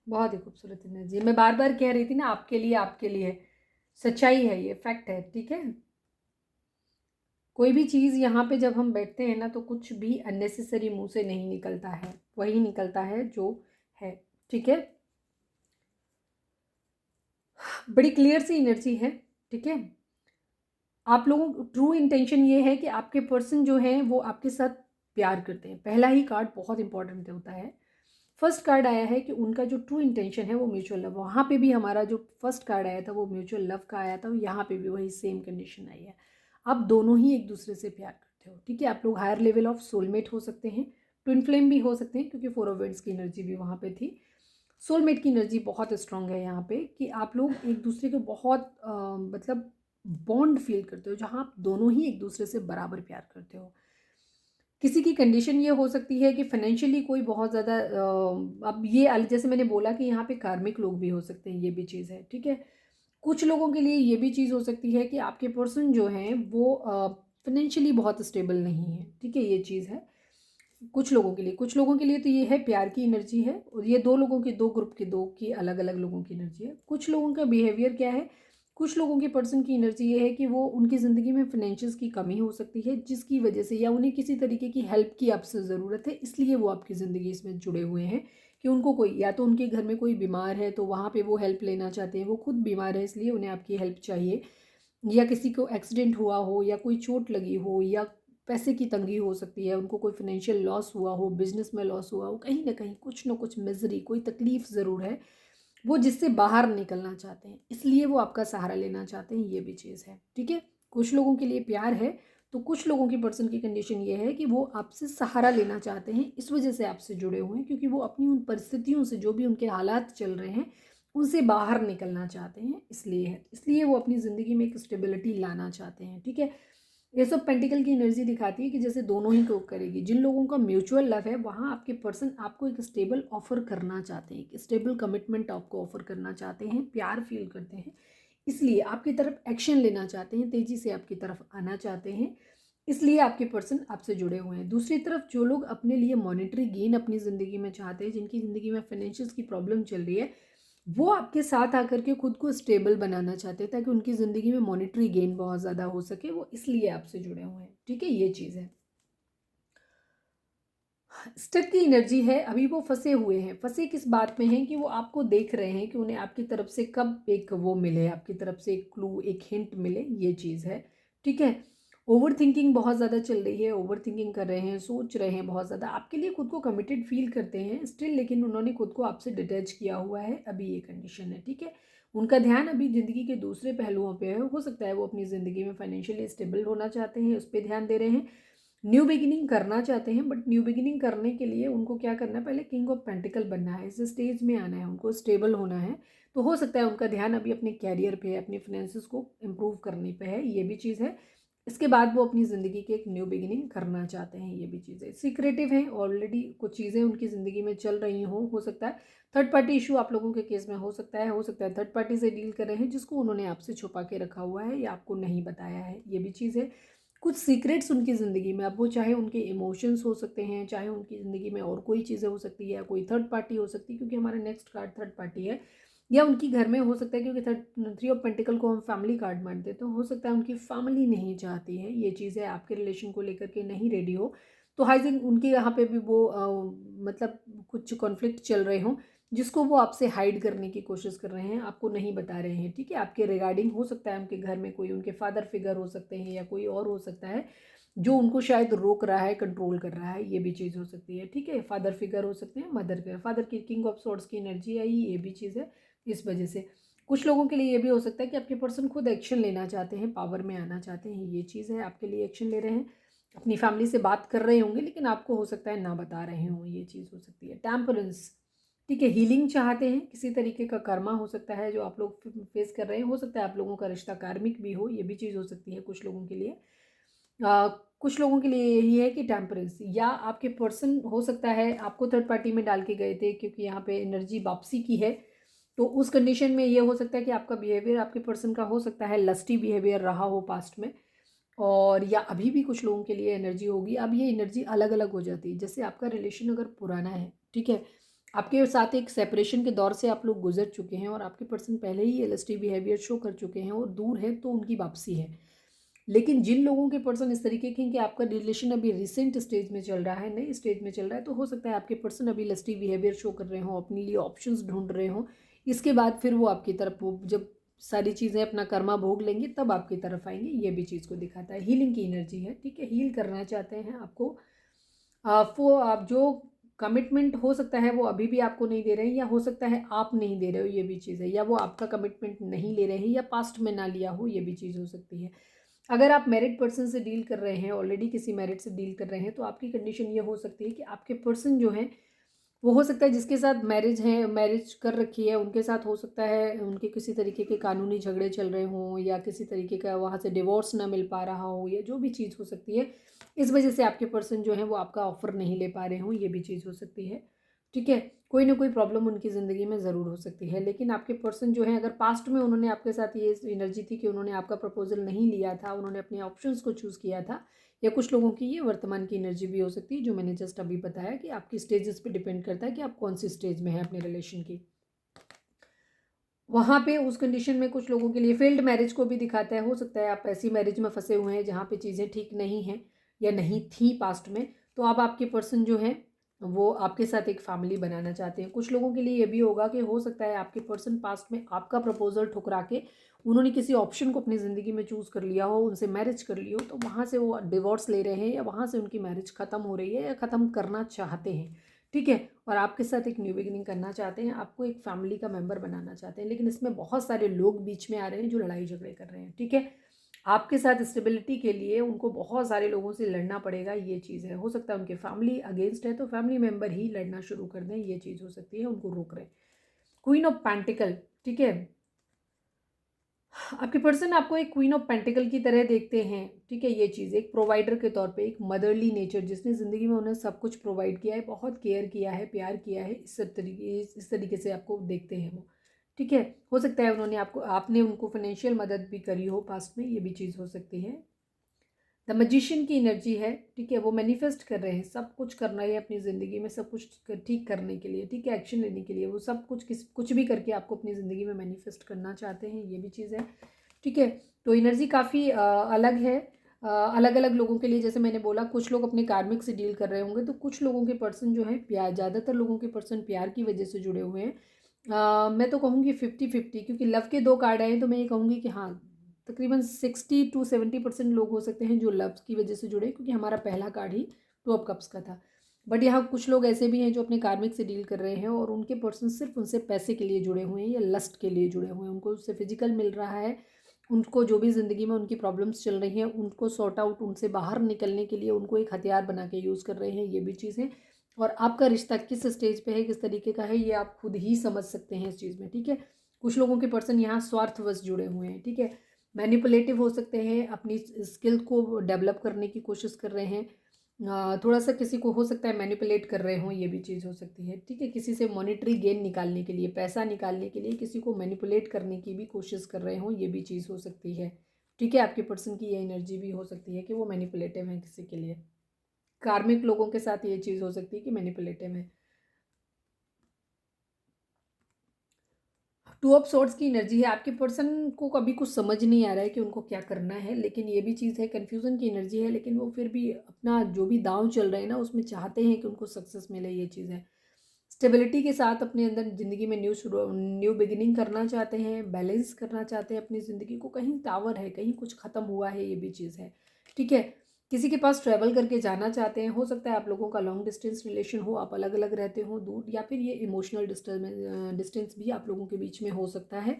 Speaker 1: बहुत ही खूबसूरत एनर्जी। मैं बार बार कह रही थी ना, आपके लिए, आपके लिए सच्चाई है, ये फैक्ट है, ठीक है। कोई भी चीज़ यहाँ पे जब हम बैठते हैं ना, तो कुछ भी अननेसेसरी मुंह से नहीं निकलता है, वही निकलता है जो है, ठीक है। बड़ी क्लियर सी एनर्जी है, ठीक है। आप लोगों को ट्रू इंटेंशन ये है कि आपके पर्सन जो हैं वो आपके साथ प्यार करते हैं। पहला ही कार्ड बहुत इंपॉर्टेंट होता है। फर्स्ट कार्ड आया है कि उनका जो ट्रू इंटेंशन है वो म्यूचुअल लव, वहाँ पे भी हमारा जो फर्स्ट कार्ड आया था वो म्यूचुअल लव का आया था, यहाँ पे भी वही सेम कंडीशन आई है। आप दोनों ही एक दूसरे से प्यार करते हो, ठीक है। आप लोग हायर लेवल ऑफ सोलमेट हो सकते हैं, ट्विन फ्लेम भी हो सकते हैं, क्योंकि 4 ऑफ वेंट्स की एनर्जी भी वहाँ पे थी। सोलमेट की एनर्जी बहुत स्ट्रांग है यहाँ पे, कि आप लोग एक दूसरे को बहुत मतलब बॉन्ड फील करते हो, जहाँ आप दोनों ही एक दूसरे से बराबर प्यार करते हो। किसी की कंडीशन ये हो सकती है कि फाइनेंशियली कोई बहुत ज़्यादा अब ये जैसे मैंने बोला कि यहाँ पे कार्मिक लोग भी हो सकते हैं, ये भी चीज़ है, ठीक है। कुछ लोगों के लिए ये भी चीज़ हो सकती है कि आपके पर्सन जो हैं वो फाइनेंशियली बहुत स्टेबल नहीं है, ठीक है, ये चीज़ है। कुछ लोगों के लिए तो ये है प्यार की एनर्जी है, और ये दो लोगों के, दो ग्रुप के, दो की अलग अलग लोगों की एनर्जी है। कुछ लोगों का बिहेवियर क्या है, कुछ लोगों के पर्सन की एनर्जी ये है कि वो, उनकी ज़िंदगी में फाइनेंशियल्स की कमी हो सकती है, जिसकी वजह से, या उन्हें किसी तरीके की हेल्प की आपसे ज़रूरत है, इसलिए वो आपकी ज़िंदगी इसमें जुड़े हुए हैं। कि उनको कोई, या तो उनके घर में कोई बीमार है तो वहाँ पे वो हेल्प लेना चाहते हैं, वो खुद बीमार है इसलिए उन्हें आपकी हेल्प चाहिए, या किसी को एक्सीडेंट हुआ हो, या कोई चोट लगी हो, या पैसे की तंगी हो सकती है, उनको कोई फाइनेंशियल लॉस हुआ हो, बिजनेस में लॉस हुआ हो, कहीं ना कुछ मिजरी, कोई तकलीफ ज़रूर है, वो जिससे बाहर निकलना चाहते हैं, इसलिए वो आपका सहारा लेना चाहते हैं, ये भी चीज़ है, ठीक है। कुछ लोगों के लिए प्यार है, तो कुछ लोगों की पर्सन की कंडीशन ये है कि वो आपसे सहारा लेना चाहते हैं, इस वजह से आपसे जुड़े हुए हैं, क्योंकि वो अपनी उन परिस्थितियों से, जो भी उनके हालात चल रहे हैं, उनसे बाहर निकलना चाहते हैं, इसलिए है, इसलिए वो अपनी ज़िंदगी में एक स्टेबिलिटी लाना चाहते हैं, ठीक है। ये सब पेंटिकल की एनर्जी दिखाती है कि जैसे दोनों ही को करेगी। जिन लोगों का म्यूचुअल लव है, वहाँ आपके पर्सन आपको एक स्टेबल ऑफर करना चाहते हैं, एक स्टेबल कमिटमेंट आपको ऑफर करना चाहते हैं, प्यार फील करते हैं, इसलिए आपकी तरफ एक्शन लेना चाहते हैं, तेज़ी से आपकी तरफ आना चाहते हैं, इसलिए आपके पर्सन आपसे जुड़े हुए हैं। दूसरी तरफ जो लोग अपने लिए मॉनेटरी गेन अपनी ज़िंदगी में चाहते हैं, जिनकी ज़िंदगी में फाइनेंशियल्स की प्रॉब्लम चल रही है, वो आपके साथ आकर के खुद को स्टेबल बनाना चाहते हैं, ताकि उनकी ज़िंदगी में मॉनेटरी गेन बहुत ज़्यादा हो सके, वो इसलिए आपसे जुड़े हुए हैं, ठीक है, ये चीज़ है। स्टक की एनर्जी है, अभी वो फंसे हुए हैं। फंसे किस बात में हैं कि वो आपको देख रहे हैं कि उन्हें आपकी तरफ से कब एक वो मिले, आपकी तरफ से एक क्लू, एक हिंट मिले, ये चीज़ है, ठीक है। ओवर थिंकिंग बहुत ज़्यादा चल रही है, ओवर थिंकिंग कर रहे हैं, सोच रहे हैं बहुत ज़्यादा, आपके लिए खुद को कमिटेड फील करते हैं स्टिल, लेकिन उन्होंने खुद को आपसे डिटैच किया हुआ है, अभी ये कंडीशन है, ठीक है। उनका ध्यान अभी ज़िंदगी के दूसरे पहलुओं पे है, हो सकता है वो अपनी ज़िंदगी में फाइनेंशियली स्टेबल होना चाहते हैं, उस पर ध्यान दे रहे हैं, न्यू बिगिनिंग करना चाहते हैं, बट न्यू बिगिनिंग करने के लिए उनको क्या करना है, पहले किंग ऑफ पेंटिकल बनना है, इस स्टेज में आना है, उनको स्टेबल होना है। तो हो सकता है उनका ध्यान अभी अपने कैरियर पे है, अपने फाइनेंसेस को इम्प्रूव करने पे है, ये भी चीज़ है। इसके बाद वो अपनी ज़िंदगी की एक न्यू बिगिनिंग करना चाहते हैं, ये भी चीज़ है। सीक्रेटिव हैं, ऑलरेडी कुछ चीज़ें उनकी ज़िंदगी में चल रही हो सकता है थर्ड पार्टी इशू आप लोगों के केस में हो सकता है थर्ड पार्टी से डील कर रहे हैं, जिसको उन्होंने आपसे छुपा के रखा हुआ है या आपको नहीं बताया है, ये भी चीज़ है। कुछ सीक्रेट्स उनकी ज़िंदगी में, अब वो चाहे उनके इमोशंस हो सकते हैं, चाहे उनकी ज़िंदगी में और कोई चीज़ें हो सकती है, कोई थर्ड पार्टी हो सकती है, क्योंकि हमारा नेक्स्ट कार्ड थर्ड पार्टी है, या उनकी घर में हो सकता है, क्योंकि थ्री ऑफ पेंटिकल को हम फैमिली कार्ड मानते हैं, तो हो सकता है उनकी फैमिली नहीं चाहती है, ये चीज़ है, आपके रिलेशन को लेकर के नहीं रेडी हो, तो हाई थिंक उनके यहाँ पे भी वो मतलब कुछ कॉन्फ्लिक्ट चल रहे हों, जिसको वो आपसे हाइड करने की कोशिश कर रहे हैं, आपको नहीं बता रहे हैं, ठीक है। आपके रिगार्डिंग हो सकता है उनके घर में कोई उनके फादर फिगर हो सकते हैं, या कोई और हो सकता है जो उनको शायद रोक रहा है, कंट्रोल कर रहा है, ये भी चीज़ हो सकती है, ठीक है। फादर फिगर हो सकते हैं, मदर फिगर, फादर की किंग ऑफ सॉर्ड्स की एनर्जी आई, ये भी चीज़ है, इस वजह से कुछ लोगों के लिए ये भी हो सकता है कि आपके पर्सन खुद एक्शन लेना चाहते हैं, पावर में आना चाहते हैं, ये चीज़ है, आपके लिए एक्शन ले रहे हैं, अपनी फैमिली से बात कर रहे होंगे लेकिन आपको हो सकता है ना बता रहे हों, ये चीज़ हो सकती है। टेम्परेंस, ठीक है, हीलिंग चाहते हैं, किसी तरीके का कर्मा हो सकता है जो आप लोग फेस कर रहे हैं, हो सकता है आप लोगों का रिश्ता कार्मिक भी हो, ये भी चीज़ हो सकती है कुछ लोगों के लिए। कुछ लोगों के लिए यही है कि टेम्परेंस, या आपके पर्सन हो सकता है आपको थर्ड पार्टी में डाल के गए थे, क्योंकि यहाँ पे एनर्जी वापसी की है, तो उस कंडीशन में ये हो सकता है कि आपका बिहेवियर, आपके पर्सन का हो सकता है लस्टी बिहेवियर रहा हो पास्ट में, और या अभी भी कुछ लोगों के लिए एनर्जी होगी। अब ये एनर्जी अलग अलग हो जाती है, जैसे आपका रिलेशन अगर पुराना है, ठीक है, आपके साथ एक सेपरेशन के दौर से आप लोग गुजर चुके हैं और आपके पर्सन पहले ही एलएसटी बिहेवियर शो कर चुके हैं और दूर है, तो उनकी वापसी है। लेकिन जिन लोगों के पर्सन इस तरीके के हैं कि आपका रिलेशन अभी रिसेंट स्टेज में चल रहा है, नई स्टेज में चल रहा है, तो हो सकता है आपके पर्सन अभी लस्टी बिहेवियर शो कर रहे हों, अपने लिए ऑप्शंस ढूंढ रहे हों, इसके बाद फिर वो आपकी तरफ, वो जब सारी चीज़ें अपना कर्मा भोग लेंगे तब आपकी तरफ आएंगे, ये भी चीज़ को दिखाता है। हीलिंग की एनर्जी है, ठीक है, हील करना चाहते हैं आपको आप जो कमिटमेंट हो सकता है वो अभी भी आपको नहीं दे रहे हैं, या हो सकता है आप नहीं दे रहे हो, ये भी चीज़ है, या वो आपका कमिटमेंट नहीं ले रहे हैं, या पास्ट में ना लिया हो, ये भी चीज़ हो सकती है। अगर आप मैरिड पर्सन से डील कर रहे हैं, ऑलरेडी किसी मैरिड से डील कर रहे हैं, तो आपकी कंडीशन ये हो सकती है कि आपके पर्सन जो हैं, वो हो सकता है जिसके साथ मैरिज कर रखी है, उनके साथ हो सकता है उनके किसी तरीके के कानूनी झगड़े चल रहे हों, या किसी तरीके का वहाँ से डिवोर्स ना मिल पा रहा हो, या जो भी चीज़ हो सकती है, इस वजह से आपके पर्सन जो है वो आपका ऑफर नहीं ले पा रहे हों, ये भी चीज़ हो सकती है, ठीक है। कोई ना कोई प्रॉब्लम उनकी ज़िंदगी में ज़रूर हो सकती है, लेकिन आपके पर्सन जो है, अगर पास्ट में उन्होंने आपके साथ ये एनर्जी थी कि उन्होंने आपका प्रपोजल नहीं लिया था, उन्होंने अपने ऑप्शंस को चूज़ किया था, या कुछ लोगों की ये वर्तमान की एनर्जी भी हो सकती है, जो मैंने जस्ट अभी बताया कि आपकी स्टेजेस पे डिपेंड करता है कि आप कौन सी स्टेज में हैं अपने रिलेशन की। वहाँ पे उस कंडीशन में कुछ लोगों के लिए फेल्ड मैरिज को भी दिखाता है, हो सकता है आप ऐसी मैरिज में फंसे हुए हैं जहाँ पे चीज़ें ठीक नहीं हैं या नहीं थी पास्ट में, तो अब आपके पर्सन जो हैं वो आपके साथ एक फैमिली बनाना चाहते हैं। कुछ लोगों के लिए ये भी होगा कि हो सकता है आपके पर्सन पास्ट में आपका प्रपोजल ठुकरा के उन्होंने किसी ऑप्शन को अपनी ज़िंदगी में चूज़ कर लिया हो, उनसे मैरिज कर ली हो, तो वहाँ से वो डिवोर्स ले रहे हैं, या वहाँ से उनकी मैरिज ख़त्म हो रही है, या ख़त्म करना चाहते हैं, ठीक है, और आपके साथ एक न्यू बिगिनिंग करना चाहते हैं, आपको एक फैमिली का मेंबर बनाना चाहते हैं, लेकिन इसमें बहुत सारे लोग बीच में आ रहे हैं जो लड़ाई झगड़े कर रहे हैं, ठीक है। आपके साथ स्टेबिलिटी के लिए उनको बहुत सारे लोगों से लड़ना पड़ेगा, ये चीज़ है। हो सकता है उनके फैमिली अगेंस्ट है, तो फैमिली मेंबर ही लड़ना शुरू कर दें, ये चीज़ हो सकती है, उनको रोक रहे हैं। क्वीन ऑफ पेंटिकल, ठीक है, आपके पर्सन आपको एक क्वीन ऑफ पेंटिकल की तरह देखते हैं, ठीक है, ये चीज़ एक प्रोवाइडर के तौर पे, एक मदरली नेचर, जिसने ज़िंदगी में उन्हें सब कुछ प्रोवाइड किया है, बहुत केयर किया है, प्यार किया है, इस तरीके से आपको देखते हैं वो, ठीक है। हो सकता है उन्होंने आपने उनको फाइनेंशियल मदद भी करी हो पास्ट में, ये भी चीज़ हो सकती है। द मैजिशियन की एनर्जी है, ठीक है, वो मैनिफेस्ट कर रहे हैं, सब कुछ करना है अपनी ज़िंदगी में, सब कुछ ठीक करने के लिए, ठीक है, एक्शन लेने के लिए, वो सब कुछ भी करके आपको अपनी ज़िंदगी में मैनिफेस्ट करना चाहते हैं, ये भी चीज़ है, ठीक है। तो एनर्जी काफ़ी अलग है, अलग अलग लोगों के लिए। जैसे मैंने बोला, कुछ लोग अपने कार्मिक से डील कर रहे होंगे, तो कुछ लोगों के पर्सन जो है प्यार, ज़्यादातर लोगों के पर्सन प्यार की वजह से जुड़े हुए हैं। मैं तो कहूँगी 50-50, क्योंकि लव के 2 कार्ड आए, तो मैं ये कहूँगी कि हाँ, तकरीबन 60 to 70% लोग हो सकते हैं जो लव की वजह से जुड़े, क्योंकि हमारा पहला कार्ड ही 2 ऑफ कप्स का था। बट यहाँ कुछ लोग ऐसे भी हैं जो अपने कार्मिक से डील कर रहे हैं, और उनके पर्सन सिर्फ उनसे पैसे के लिए जुड़े हुए हैं, या लस्ट के लिए जुड़े हुए हैं, उनको उससे फिजिकल मिल रहा है, उनको जो भी ज़िंदगी में उनकी प्रॉब्लम्स चल रही हैं उनको सॉर्ट आउट, उनसे बाहर निकलने के लिए उनको एक हथियार बना के यूज़ कर रहे हैं, ये भी चीज़ है। और आपका रिश्ता किस स्टेज पे है, किस तरीके का है, ये आप खुद ही समझ सकते हैं इस चीज़ में, ठीक है। कुछ लोगों के पर्सन यहाँ स्वार्थवश जुड़े हुए हैं, ठीक है, मैनिपुलेटिव हो सकते हैं, अपनी स्किल को डेवलप करने की कोशिश कर रहे हैं, थोड़ा सा किसी को हो सकता है मैनिपुलेट कर रहे हों, ये भी चीज़ हो सकती है, ठीक है, किसी से मॉनेटरी गेन निकालने के लिए, पैसा निकालने के लिए किसी को मैनिपुलेट करने की भी कोशिश कर रहे हों, ये भी चीज़ हो सकती है, ठीक है। आपके पर्सन की ये एनर्जी भी हो सकती है कि वो मैनिपुलेटिव हैं किसी के लिए। कार्मिक लोगों के साथ ये चीज़ हो सकती है कि मैनिपुलेटिव है। 2 ऑफ सोर्ड्स की एनर्जी है, आपके पर्सन को कभी कुछ समझ नहीं आ रहा है कि उनको क्या करना है, लेकिन ये भी चीज़ है, कन्फ्यूज़न की एनर्जी है, लेकिन वो फिर भी अपना जो भी दांव चल रहे हैं ना, उसमें चाहते हैं कि उनको सक्सेस मिले, ये चीज़ है। स्टेबिलिटी के साथ अपने अंदर ज़िंदगी में न्यू बिगिनिंग करना चाहते हैं, बैलेंस करना चाहते हैं अपनी ज़िंदगी को, कहीं टावर है, कहीं कुछ ख़त्म हुआ है, ये भी चीज़ है, ठीक है। किसी के पास ट्रैवल करके जाना चाहते हैं, हो सकता है आप लोगों का लॉन्ग डिस्टेंस रिलेशन हो, आप अलग अलग रहते हो दूर, या फिर ये इमोशनल डिस्टेंस भी आप लोगों के बीच में हो सकता है,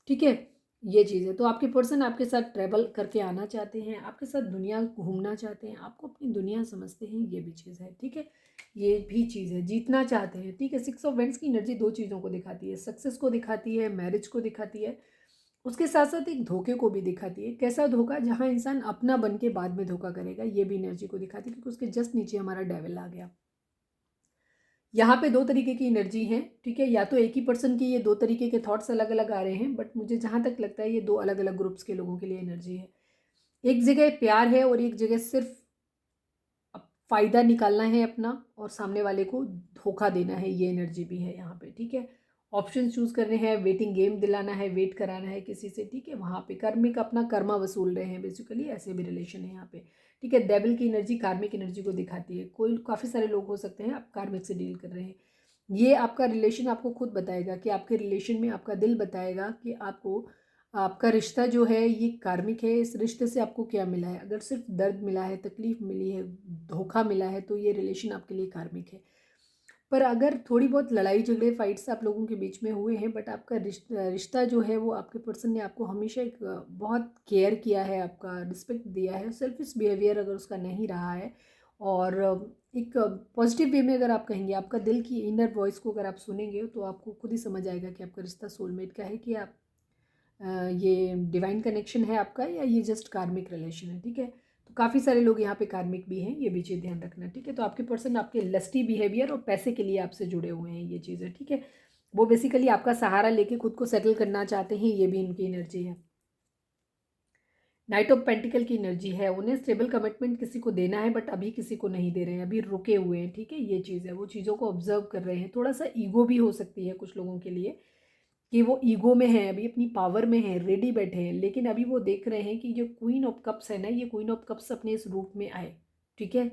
Speaker 1: ठीक है, ये चीज़ है। तो आपके पर्सन आपके साथ ट्रैवल करके आना चाहते हैं, आपके साथ दुनिया घूमना चाहते हैं, आपको अपनी दुनिया समझते हैं, ये भी चीज़ है। ठीक है, ये भी चीज़ है, जीतना चाहते हैं। ठीक है, 6 ऑफ वेंट्स की एनर्जी दो चीज़ों को दिखाती है, सक्सेस को दिखाती है, मैरिज को दिखाती है, उसके साथ साथ एक धोखे को भी दिखाती है। कैसा धोखा? जहाँ इंसान अपना बन के बाद में धोखा करेगा, ये भी एनर्जी को दिखाती है, क्योंकि उसके जस्ट नीचे हमारा डेविल आ गया। यहाँ पे दो तरीके की एनर्जी है। ठीक है, या तो एक ही पर्सन की ये दो तरीके के थॉट्स अलग अलग आ रहे हैं, बट मुझे जहाँ तक लगता है ये दो अलग अलग ग्रुप्स के लोगों के लिए एनर्जी है। एक जगह प्यार है और एक जगह सिर्फ फ़ायदा निकालना है अपना और सामने वाले को धोखा देना है, ये एनर्जी भी है यहाँ पे। ठीक है, ऑप्शन चूज़ करने हैं, वेटिंग गेम दिलाना है, वेट कराना है किसी से। ठीक है, वहाँ पे कार्मिक अपना कर्मा वसूल रहे हैं बेसिकली, ऐसे भी रिलेशन है यहाँ पे। ठीक है, डेविल की एनर्जी कार्मिक एनर्जी को दिखाती है। कोई काफ़ी सारे लोग हो सकते हैं आप कार्मिक से डील कर रहे हैं। ये आपका रिलेशन आपको खुद बताएगा कि आपके रिलेशन में आपका दिल बताएगा कि आपको आपका रिश्ता जो है ये कार्मिक है। इस रिश्ते से आपको क्या मिला है? अगर सिर्फ दर्द मिला है, तकलीफ मिली है, धोखा मिला है, तो ये रिलेशन आपके लिए कार्मिक है। पर अगर थोड़ी बहुत लड़ाई झगड़े फाइट्स आप लोगों के बीच में हुए हैं, बट आपका रिश्ता जो है वो आपके पर्सन ने आपको हमेशा एक बहुत केयर किया है, आपका रिस्पेक्ट दिया है। सेल्फिश बिहेवियर अगर उसका नहीं रहा है और एक पॉजिटिव वे में अगर आप कहेंगे, आपका दिल की इनर वॉइस को अगर आप सुनेंगे तो आपको खुद ही समझ आएगा कि आपका रिश्ता सोलमेट का है, कि आप ये डिवाइन कनेक्शन है आपका, या ये जस्ट कार्मिक रिलेशन है। ठीक है, तो काफ़ी सारे लोग यहाँ पे कार्मिक भी हैं, ये भी चीज़ ध्यान रखना। ठीक है, तो आपके पर्सन आपके लस्टी बिहेवियर और पैसे के लिए आपसे जुड़े हुए हैं, ये चीज़ है। ठीक है, वो बेसिकली आपका सहारा लेके खुद को सेटल करना चाहते हैं, ये भी इनकी एनर्जी है। नाइट ऑफ पेंटिकल की एनर्जी है, उन्हें स्टेबल कमिटमेंट किसी को देना है, बट अभी किसी को नहीं दे रहे हैं, अभी रुके हुए हैं। ठीक है, ये चीज़ है, वो चीज़ों को ऑब्जर्व कर रहे हैं। थोड़ा सा ईगो भी हो सकती है कुछ लोगों के लिए, कि वो ईगो में है, अभी अपनी पावर में है, रेडी बैठे हैं, लेकिन अभी वो देख रहे हैं कि जो क्वीन ऑफ कप्स है ना, ये क्वीन ऑफ कप्स अपने इस रूप में आए। ठीक है,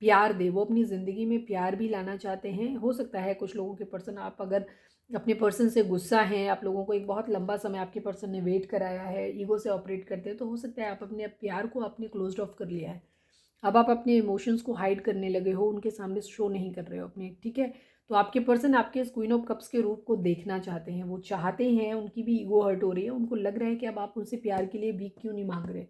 Speaker 1: प्यार दे, वो अपनी ज़िंदगी में प्यार भी लाना चाहते हैं। हो सकता है कुछ लोगों के पर्सन, आप अगर अपने पर्सन से गुस्सा हैं, आप लोगों को एक बहुत लंबा समय आपके पर्सन ने वेट कराया है, ईगो से ऑपरेट करते हैं, तो हो सकता है आप अपने प्यार को आपने क्लोज्ड ऑफ कर लिया है। अब आप अपने इमोशंस को हाइड करने लगे हो, उनके सामने शो नहीं कर रहे हो अपने। ठीक है, तो आपके पर्सन आपके इस क्वीन ऑफ कप्स के रूप को देखना चाहते हैं, वो चाहते हैं, उनकी भी ईगो हर्ट हो रही है, उनको लग रहा है कि अब आप उनसे प्यार के लिए भीख क्यों नहीं मांग रहे,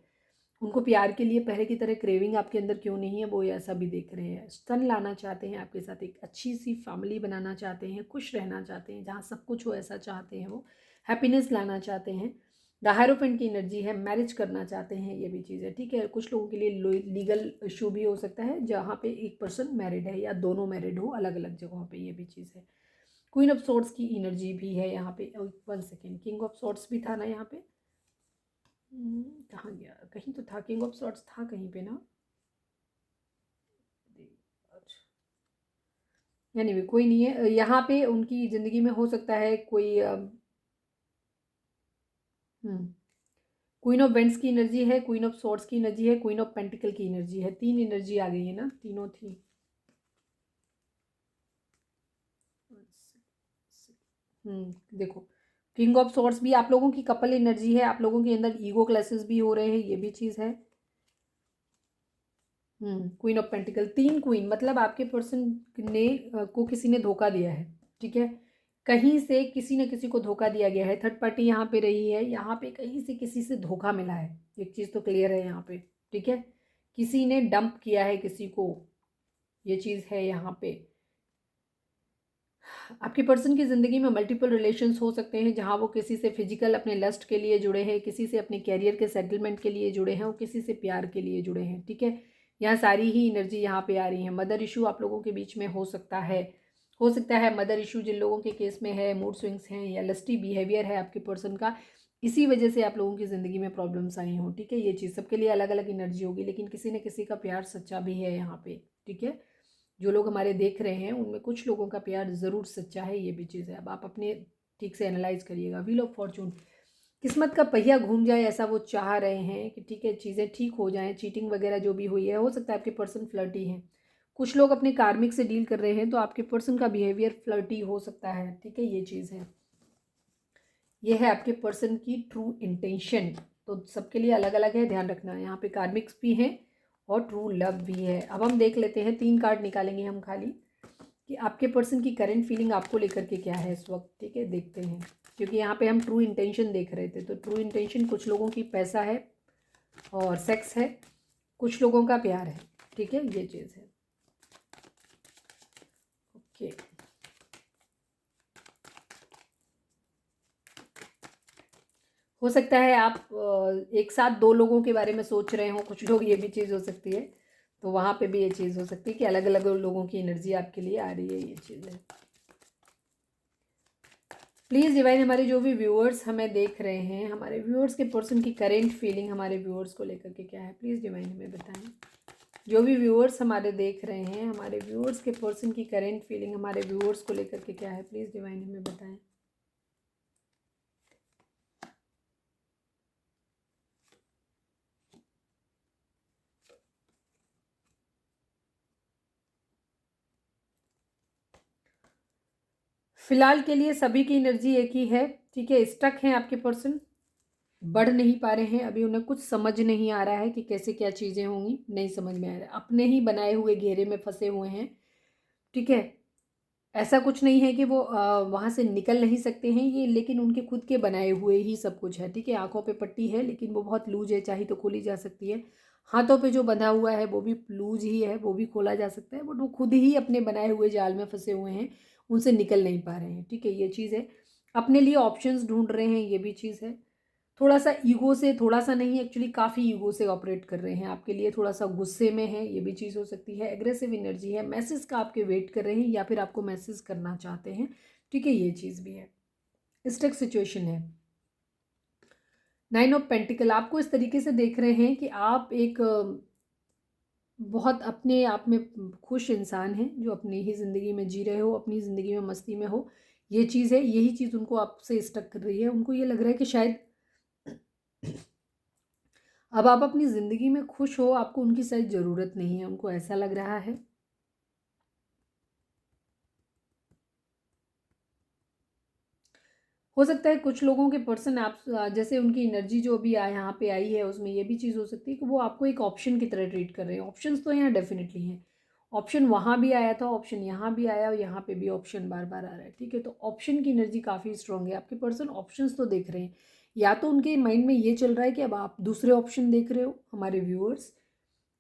Speaker 1: उनको प्यार के लिए पहले की तरह क्रेविंग आपके अंदर क्यों नहीं है, वो ऐसा भी देख रहे हैं। सन लाना चाहते हैं आपके साथ, एक अच्छी सी फैमिली बनाना चाहते हैं, खुश रहना चाहते हैं, जहाँ सब कुछ हो ऐसा चाहते हैं, वो हैप्पीनेस लाना चाहते हैं। द हायरोफेंट की एनर्जी है, मैरिज करना चाहते हैं, ये भी चीज़ है। ठीक है, कुछ लोगों के लिए लीगल इशू भी हो सकता है, जहाँ पे एक पर्सन मैरिड है या दोनों मैरिड हो अलग अलग जगहों पे, ये भी चीज़ है। क्वीन ऑफ सोर्ड्स की एनर्जी भी है यहाँ पे। 1 सेकेंड, किंग ऑफ सोर्ड्स भी था ना यहाँ पे। कहाँ गया? कहीं तो था, किंग ऑफ सॉर्ट्स था कहीं पे ना। यानी भी कोई नहीं है यहाँ पे, उनकी ज़िंदगी में हो सकता है कोई क्वीन ऑफ वेंट्स की एनर्जी है, क्वीन ऑफ सॉर्ट्स की एनर्जी है, क्वीन ऑफ पेंटिकल की एनर्जी है। 3 एनर्जी आ गई है ना, तीनों थी। देखो, किंग ऑफ सॉर्ट्स भी आप लोगों की कपल एनर्जी है, आप लोगों के अंदर ईगो क्लैशेस भी हो रहे हैं, ये भी चीज़ है। क्वीन ऑफ पेंटिकल, 3 क्वीन, मतलब आपके पर्सन ने को किसी ने धोखा दिया है। ठीक है, कहीं से किसी न किसी को धोखा दिया गया है, थर्ड पार्टी यहाँ पे रही है, यहाँ पे कहीं से किसी से धोखा मिला है, एक चीज़ तो क्लियर है यहाँ पे। ठीक है, किसी ने डंप किया है किसी को, ये चीज़ है यहाँ पे। आपके पर्सन की ज़िंदगी में मल्टीपल रिलेशंस हो सकते हैं, जहाँ वो किसी से फिजिकल अपने लस्ट के लिए जुड़े हैं, किसी से अपने कैरियर के सेटलमेंट के लिए जुड़े हैं और किसी से प्यार के लिए जुड़े हैं। ठीक है, यहाँ सारी ही एनर्जी यहाँ पे आ रही है। मदर इशू आप लोगों के बीच में हो सकता है, मदर इशू जिन लोगों के केस में है, मूड स्विंग्स हैं या लस्टी बिहेवियर है आपके पर्सन का, इसी वजह से आप लोगों की ज़िंदगी में प्रॉब्लम्स आई हों। ठीक है, ये चीज़ सबके लिए अलग अलग एनर्जी होगी, लेकिन किसी न किसी का प्यार सच्चा भी है यहाँ पे। ठीक है, जो लोग हमारे देख रहे हैं उनमें कुछ लोगों का प्यार ज़रूर सच्चा है, ये भी चीज़ है। अब आप अपने ठीक से एनालाइज करिएगा। व्हील ऑफ फॉर्चून, किस्मत का पहिया घूम जाए ऐसा वो चाह रहे हैं कि ठीक है चीज़ें ठीक हो जाएं, चीटिंग वगैरह जो भी हुई है, हो सकता है आपके पर्सन फ्लर्टी हैं, कुछ लोग अपने कार्मिक से डील कर रहे हैं, तो आपके पर्सन का बिहेवियर फ्लर्टी हो सकता है। ठीक है, ये चीज़ है, ये है आपके पर्सन की ट्रू इंटेंशन। तो सबके लिए अलग अलग है, ध्यान रखना। यहाँ पे कार्मिक्स भी हैं और ट्रू लव भी है। अब हम देख लेते हैं, 3 कार्ड निकालेंगे हम खाली, कि आपके पर्सन की करंट फीलिंग आपको लेकर के क्या है इस वक्त। ठीक है, देखते हैं, क्योंकि यहाँ पे हम ट्रू इंटेंशन देख रहे थे। तो ट्रू इंटेंशन कुछ लोगों की पैसा है और सेक्स है, कुछ लोगों का प्यार है। ठीक है, ये चीज़ है। ओके, हो सकता है आप एक साथ दो लोगों के बारे में सोच रहे हो, कुछ लोग, ये भी चीज़ हो सकती है। तो वहाँ पे भी ये चीज़ हो सकती है कि अलग अलग लोगों की एनर्जी आपके लिए आ रही है, ये चीज़ है। प्लीज़ डिवाइन, हमारे जो भी व्यूअर्स हमें देख रहे हैं, हमारे व्यूअर्स के पर्सन की करेंट फीलिंग हमारे व्यूअर्स को लेकर के क्या है, प्लीज़ डिवाइन हमें बताएं। जो भी व्यूअर्स हमारे देख रहे हैं, हमारे व्यूअर्स के पर्सन की करेंट फीलिंग हमारे व्यूअर्स को लेकर के क्या है, प्लीज़ डिवाइन हमें बताएं। फिलहाल के लिए सभी की एनर्जी एक ही है। ठीक है, स्टक हैं आपके पर्सन, बढ़ नहीं पा रहे हैं, अभी उन्हें कुछ समझ नहीं आ रहा है कि कैसे क्या चीज़ें होंगी, नहीं समझ में आ रहा है, अपने ही बनाए हुए घेरे में फंसे हुए हैं। ठीक है, ऐसा कुछ नहीं है कि वो वहाँ से निकल नहीं सकते हैं ये, लेकिन उनके खुद के बनाए हुए ही सब कुछ है। ठीक है, आंखों पे पट्टी है लेकिन वो बहुत लूज है, चाहे तो खोली जा सकती है। हाथों पे जो बंधा हुआ है वो भी लूज ही है, वो भी खोला जा सकता है, बट वो खुद ही अपने बनाए हुए जाल में फंसे हुए हैं, उनसे निकल नहीं पा रहे हैं। ठीक है, ये चीज़ है। अपने लिए ऑप्शंस ढूंढ रहे हैं, ये भी चीज़ है। थोड़ा सा ईगो से, थोड़ा सा नहीं एक्चुअली काफ़ी ईगो से ऑपरेट कर रहे हैं आपके लिए, थोड़ा सा गुस्से में है, ये भी चीज़ हो सकती है। एग्रेसिव एनर्जी है, मैसेज का आपके वेट कर रहे हैं या फिर आपको मैसेज करना चाहते हैं। ठीक है, ये चीज़ भी है। स्टक सिचुएशन है। 9 ऑफ पेंटिकल आपको इस तरीके से देख रहे हैं कि आप एक बहुत अपने आप में खुश इंसान हैं, जो अपनी ही ज़िंदगी में जी रहे हो, अपनी ज़िंदगी में मस्ती में हो। ये चीज़ है, यही चीज़ उनको आपसे स्टक कर रही है। उनको ये लग रहा है कि शायद अब आप अपनी ज़िंदगी में खुश हो, आपको उनकी शायद ज़रूरत नहीं है, उनको ऐसा लग रहा है। हो सकता है कुछ लोगों के पर्सन आप जैसे उनकी एनर्जी जो भी यहाँ पे आई है, उसमें ये भी चीज़ हो सकती है कि वो आपको एक ऑप्शन की तरह ट्रीट कर रहे हैं। ऑप्शंस तो यहाँ डेफिनेटली हैं, ऑप्शन वहाँ भी आया था, ऑप्शन यहाँ भी आया और यहाँ पे भी ऑप्शन बार बार आ रहा है। ठीक है, तो ऑप्शन की एनर्जी काफ़ी स्ट्रॉन्ग है। आपके पर्सन ऑप्शंस तो देख रहे हैं, या तो उनके माइंड में ये चल रहा है कि अब आप दूसरे ऑप्शन देख रहे हो हमारे व्यूअर्स,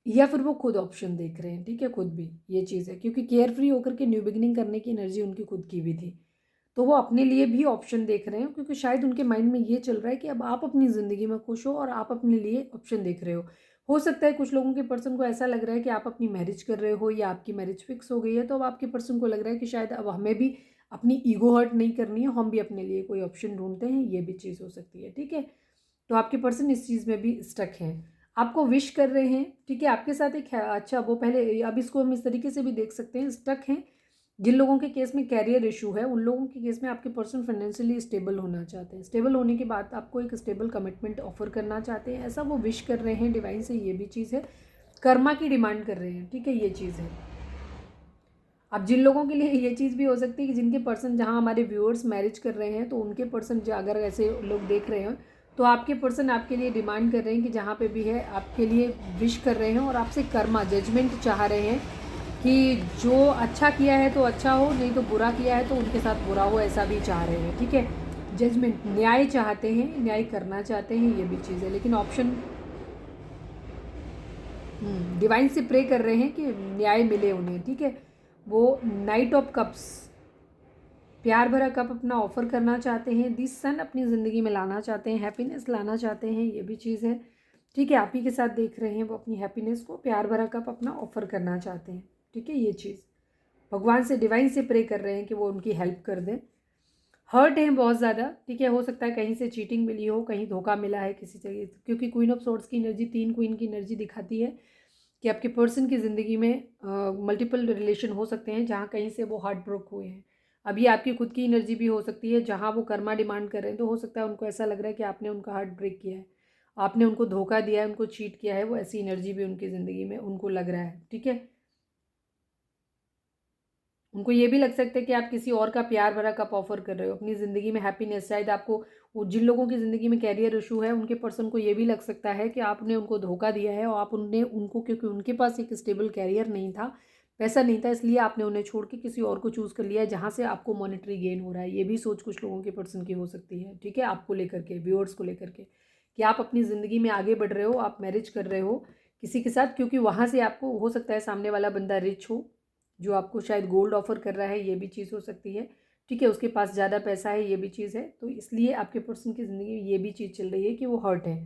Speaker 1: या फिर वो खुद ऑप्शन देख रहे हैं। ठीक है, खुद भी ये चीज़ है, क्योंकि केयर फ्री होकर के न्यू बिगिनिंग करने की एनर्जी उनकी खुद की भी थी। तो वो अपने लिए भी ऑप्शन देख रहे हैं, क्योंकि शायद उनके माइंड में ये चल रहा है कि अब आप अपनी ज़िंदगी में खुश हो और आप अपने लिए ऑप्शन देख रहे हो सकता है कुछ लोगों के पर्सन को ऐसा लग रहा है कि आप अपनी मैरिज कर रहे हो या आपकी मैरिज फिक्स हो गई है, तो अब आपके पर्सन को लग रहा है कि शायद अब हमें भी अपनी ईगो हर्ट नहीं करनी है, हम भी अपने लिए कोई ऑप्शन ढूंढते हैं, ये भी चीज़ हो सकती है। ठीक है, तो आपके पर्सन इस चीज़ में भी स्टक हैं, आपको विश कर रहे हैं। ठीक है, आपके साथ एक अच्छा, वो पहले, अब इसको हम इस तरीके से भी देख सकते हैं, स्टक हैं। जिन लोगों के केस में कैरियर इशू है, उन लोगों के केस में आपके पर्सन फाइनेंशियली स्टेबल होना चाहते हैं। स्टेबल होने के बाद आपको एक स्टेबल कमिटमेंट ऑफर करना चाहते हैं, ऐसा वो विश कर रहे हैं डिवाइन से, ये भी चीज़ है। कर्मा की डिमांड कर रहे हैं। ठीक है, ये चीज़ है। अब जिन लोगों के लिए ये चीज़ भी हो सकती है कि जिनके पर्सन, जहाँ हमारे व्यूअर्स मैरिज कर रहे हैं, तो उनके पर्सन जो अगर ऐसे लोग देख रहे हो, तो आपके पर्सन आपके लिए डिमांड कर रहे हैं कि जहाँ पे भी है आपके लिए विश कर रहे हैं और आपसे कर्मा जजमेंट चाह रहे हैं कि जो अच्छा किया है तो अच्छा हो, नहीं तो बुरा किया है तो उनके साथ बुरा हो, ऐसा भी चाह रहे हैं। ठीक है, जजमेंट, न्याय चाहते हैं, न्याय करना चाहते हैं, ये भी चीज़ है। लेकिन ऑप्शन डिवाइन से प्रे कर रहे हैं कि न्याय मिले उन्हें। ठीक है, वो नाइट ऑफ कप्स, प्यार भरा कप अपना ऑफर करना चाहते हैं, दिस सन अपनी ज़िंदगी में लाना चाहते हैं, हैप्पीनेस लाना चाहते हैं, ये भी चीज़ है। ठीक है, आप ही के साथ देख रहे हैं, वो अपनी हैप्पीनेस को, प्यार भरा कप अपना ऑफर करना चाहते हैं। ठीक है, ये चीज़ भगवान से, डिवाइन से प्रे कर रहे हैं कि वो उनकी हेल्प कर दें। हर्ट हैं बहुत ज़्यादा। ठीक है, हो सकता है कहीं से चीटिंग मिली हो, कहीं धोखा मिला है किसी जगह, क्योंकि क्वीन ऑफ सोर्ड्स की एनर्जी, 3 क्वीन की एनर्जी दिखाती है कि आपके पर्सन की ज़िंदगी में मल्टीपल रिलेशन हो सकते हैं जहाँ कहीं से वो हार्ट ब्रोक हुए हैं। अब ये आपकी खुद की एनर्जी भी हो सकती है, जहाँ वो कर्मा डिमांड कर रहे हैं, तो हो सकता है उनको ऐसा लग रहा है कि आपने उनका हार्ट ब्रेक किया है, आपने उनको धोखा दिया है, उनको चीट किया है, वो ऐसी एनर्जी भी उनकी ज़िंदगी में उनको लग रहा है। ठीक है, उनको ये भी लग सकता है कि आप किसी और का प्यार भरा कप ऑफर कर रहे हो, अपनी ज़िंदगी में हैप्पीनेस, शायद आपको, वो जिन लोगों की ज़िंदगी में कैरियर इशू है, उनके पर्सन को ये भी लग सकता है कि आपने उनको धोखा दिया है और आप उनने उनको, क्योंकि उनके पास एक स्टेबल कैरियर नहीं था, पैसा नहीं था, इसलिए आपने उन्हें छोड़ के किसी और को चूज़ कर लिया जहाँ से आपको मॉनेटरी गेन हो रहा है। ये भी सोच कुछ लोगों के पर्सन की हो सकती है, ठीक है, आपको लेकर के, व्यूअर्स को लेकर के, कि आप अपनी ज़िंदगी में आगे बढ़ रहे हो, आप मैरिज कर रहे हो किसी के साथ, क्योंकि वहाँ से आपको हो सकता है सामने वाला बंदा रिच हो, जो आपको शायद गोल्ड ऑफर कर रहा है, ये भी चीज़ हो सकती है, ठीक है, उसके पास ज़्यादा पैसा है, ये भी चीज़ है। तो इसलिए आपके पर्सन की ज़िंदगी में ये भी चीज़ चल रही है कि वो हर्ट है।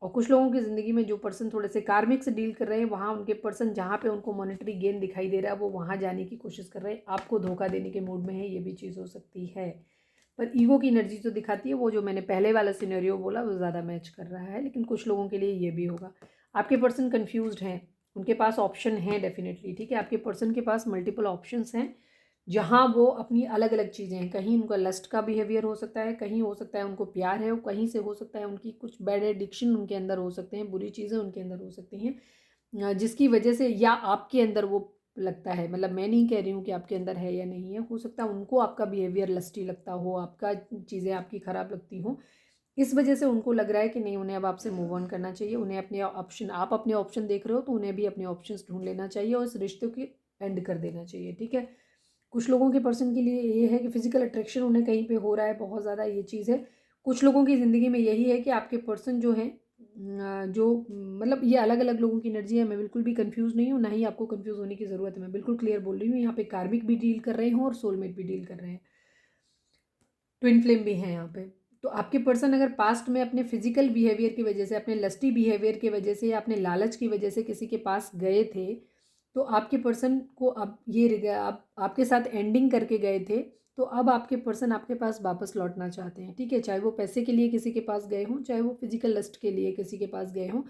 Speaker 1: और कुछ लोगों की ज़िंदगी में जो पर्सन थोड़े से कार्मिक से डील कर रहे हैं, वहाँ उनके पर्सन जहाँ पे उनको मॉनेटरी गेन दिखाई दे रहा है, वो वहाँ जाने की कोशिश कर रहे हैं, आपको धोखा देने के मूड में है, ये भी चीज़ हो सकती है। पर ईगो की एनर्जी जो दिखाती है, वो जो मैंने पहले वाला सिनेरियो बोला वो ज़्यादा मैच कर रहा है, लेकिन कुछ लोगों के लिए ये भी होगा। आपके पर्सन कन्फ्यूज्ड हैं, उनके पास ऑप्शन हैं डेफिनेटली, ठीक है, आपके पर्सन के पास मल्टीपल ऑप्शंस हैं, जहाँ वो अपनी अलग अलग चीज़ें हैं, कहीं उनका लस्ट का बिहेवियर हो सकता है, कहीं हो सकता है उनको प्यार है, कहीं से हो सकता है उनकी कुछ बैड एडिक्शन उनके अंदर हो सकते हैं, बुरी चीज़ें उनके अंदर हो सकती हैं, जिसकी वजह से, या आपके अंदर वो लगता है, मतलब मैं नहीं कह रही हूँ कि आपके अंदर है या नहीं है, हो सकता है उनको आपका बिहेवियर लस्टी लगता हो, आपका चीज़ें आपकी ख़राब लगती हो, इस वजह से उनको लग रहा है कि नहीं, उन्हें अब आपसे मूव ऑन करना चाहिए, उन्हें अपने ऑप्शन, आप अपने ऑप्शन देख रहे हो तो उन्हें भी अपने ऑप्शंस ढूंढ लेना चाहिए और इस रिश्ते की एंड कर देना चाहिए, ठीक है। कुछ लोगों के पर्सन के लिए ये है कि फिजिकल अट्रैक्शन उन्हें कहीं पे हो रहा है बहुत ज़्यादा, ये चीज़ है। कुछ लोगों की ज़िंदगी में यही है कि आपके पर्सन जो हैं, जो मतलब ये अलग अलग लोगों की एनर्जी है, मैं बिल्कुल भी कंफ्यूज नहीं हूँ, ना ही आपको कंफ्यूज होने की ज़रूरत है, मैं बिल्कुल क्लियर बोल रही हूँ। यहाँ पे कार्मिक भी डील कर रहे हैं और सोलमेट भी डील कर रहे हैं, ट्विन फ्लेम भी हैं यहाँ पे। तो आपके पर्सन अगर पास्ट में अपने फिजिकल बिहेवियर की वजह से, अपने लस्टी बिहेवियर की वजह से, या अपने लालच की वजह से किसी के पास गए थे, तो आपके पर्सन को अब ये आपके साथ एंडिंग करके गए थे, तो अब आपके पर्सन आपके पास वापस लौटना चाहते हैं, ठीक है, चाहे वो पैसे के लिए किसी के पास गए हों, चाहे वो फिजिकल लस्ट के लिए किसी के पास गए हों।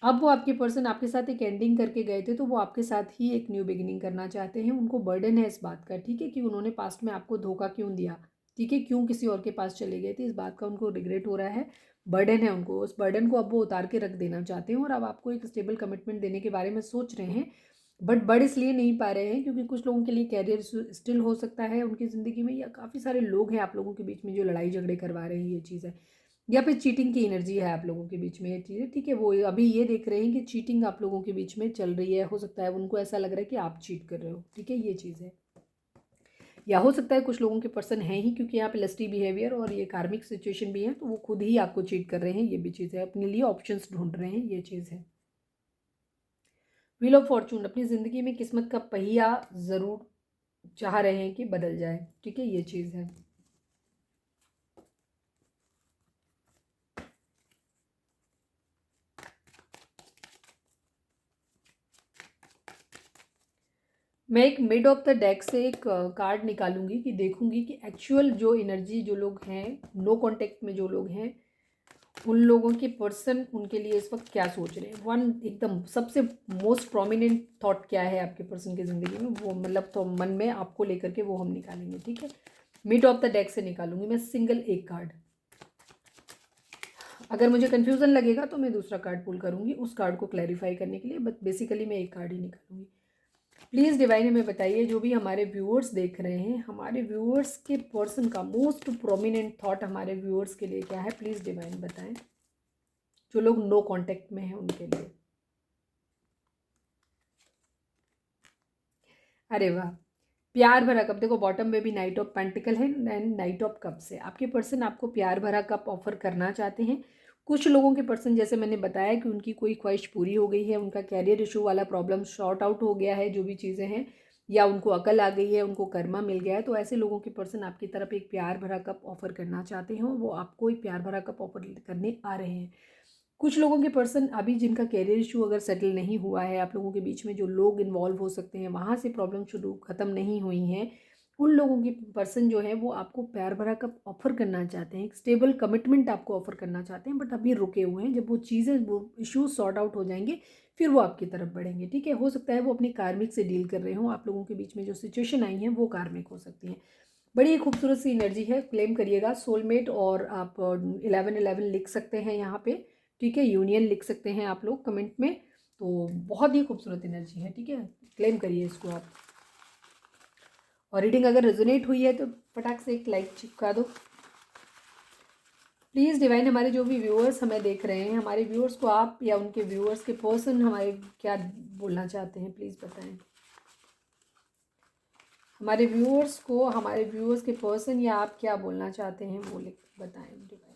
Speaker 1: अब वो आपके पर्सन आपके साथ एक एंडिंग करके गए थे, तो वो आपके साथ ही एक न्यू बिगिनिंग करना चाहते हैं। उनको बर्डन है इस बात का, ठीक है, कि उन्होंने पास्ट में आपको धोखा क्यों दिया, ठीक है, क्यों किसी और के पास चले गए थे, इस बात का उनको रिग्रेट हो रहा है, बर्डन है उनको, उस बर्डन को अब वो उतार के रख देना चाहते हैं और अब आपको एक स्टेबल कमिटमेंट देने के बारे में सोच रहे हैं, बट बढ़ इसलिए नहीं पा रहे हैं क्योंकि कुछ लोगों के लिए कैरियर स्टिल हो सकता है उनकी ज़िंदगी में, या काफ़ी सारे लोग हैं आप लोगों के बीच में जो लड़ाई झगड़े करवा रहे हैं, ये चीज़ है, या फिर चीटिंग की एनर्जी है आप लोगों के बीच में, ये चीज़ है, ठीक है, वो अभी ये देख रहे हैं कि चीटिंग आप लोगों के बीच में चल रही है, हो सकता है उनको ऐसा लग रहा है कि आप चीट कर रहे हो, ठीक है, ये चीज़ है। या हो सकता है कुछ लोगों के पर्सन हैं ही, क्योंकि यहाँ पे लस्टी बिहेवियर और ये कार्मिक सिचुएशन भी है, तो वो खुद ही आपको चीट कर रहे हैं, ये भी चीज़ है, अपने लिए ऑप्शंस ढूंढ रहे हैं, ये चीज़ है। व्हील ऑफ फॉर्चून, अपनी ज़िंदगी में किस्मत का पहिया ज़रूर चाह रहे हैं कि बदल जाए, ठीक है, ये चीज़ है। मैं एक मिड ऑफ द डेक से एक कार्ड निकालूंगी कि देखूंगी कि एक्चुअल जो एनर्जी, जो लोग हैं नो कांटेक्ट में, जो लोग हैं, उन लोगों के पर्सन उनके लिए इस वक्त क्या सोच रहे हैं, वन एकदम सबसे मोस्ट प्रोमिनेंट थॉट क्या है आपके पर्सन की ज़िंदगी में, वो मतलब तो मन में आपको लेकर के वो हम निकालेंगे, ठीक है। मिड ऑफ द डेक से निकालूंगी मैं सिंगल एक कार्ड, अगर मुझे कन्फ्यूज़न लगेगा तो मैं दूसरा कार्ड पुल करूँगी उस कार्ड को क्लैरिफाई करने के लिए, बट बेसिकली मैं एक कार्ड ही निकालूंगी। प्लीज़ डिवाइन हमें बताइए, जो भी हमारे व्यूअर्स देख रहे हैं, हमारे व्यूअर्स के पर्सन का मोस्ट प्रोमिनेंट थॉट हमारे व्यूअर्स के लिए क्या है, प्लीज़ डिवाइन बताएं, जो लोग नो कांटेक्ट में हैं उनके लिए। अरे वाह, प्यार भरा कप, देखो बॉटम में भी नाइट ऑफ पेंटिकल है एंड नाइट ऑफ कप से आपके पर्सन आपको प्यार भरा कप ऑफर करना चाहते हैं। कुछ लोगों के पर्सन, जैसे मैंने बताया कि उनकी कोई ख्वाहिश पूरी हो गई है, उनका कैरियर इशू वाला प्रॉब्लम शॉर्ट आउट हो गया है, जो भी चीज़ें हैं, या उनको अकल आ गई है, उनको कर्मा मिल गया है, तो ऐसे लोगों के पर्सन आपकी तरफ एक प्यार भरा कप ऑफर करना चाहते हैं, वो आपको एक प्यार भरा कप ऑफर करने आ रहे हैं। कुछ लोगों के पर्सन अभी जिनका कैरियर इशू अगर सेटल नहीं हुआ है, आप लोगों के बीच में जो लोग इन्वॉल्व हो सकते हैं, वहाँ से प्रॉब्लम शुरू ख़त्म नहीं हुई हैं, उन लोगों के पर्सन जो है वो आपको प्यार भरा कप ऑफर करना चाहते हैं, एक स्टेबल कमिटमेंट आपको ऑफर करना चाहते हैं, बट अभी रुके हुए हैं। जब वो चीज़ें, वो इश्यूज सॉर्ट आउट हो जाएंगे, फिर वो आपकी तरफ बढ़ेंगे, ठीक है। हो सकता है वो अपनी कार्मिक से डील कर रहे हों, आप लोगों के बीच में जो सिचुएशन आई है वो कार्मिक हो सकती हैं। बड़ी खूबसूरत सी एनर्जी है, क्लेम करिएगा सोलमेट, और आप 1111 लिख सकते हैं यहाँ पे, ठीक है, यूनियन लिख सकते हैं आप लोग कमेंट में, तो बहुत ही खूबसूरत एनर्जी है, ठीक है, क्लेम करिए इसको आप। और रीडिंग अगर रेजोनेट हुई है तो फटाक से एक लाइक चिपका दो प्लीज़ डिवाइन। हमारे जो भी व्यूअर्स हमें देख रहे हैं, हमारे व्यूअर्स को आप या उनके व्यूअर्स के पर्सन हमारे क्या बोलना चाहते हैं, प्लीज़ बताएं। हमारे व्यूअर्स के पर्सन या आप क्या बोलना चाहते हैं वो लिख बताएं डिवाइन।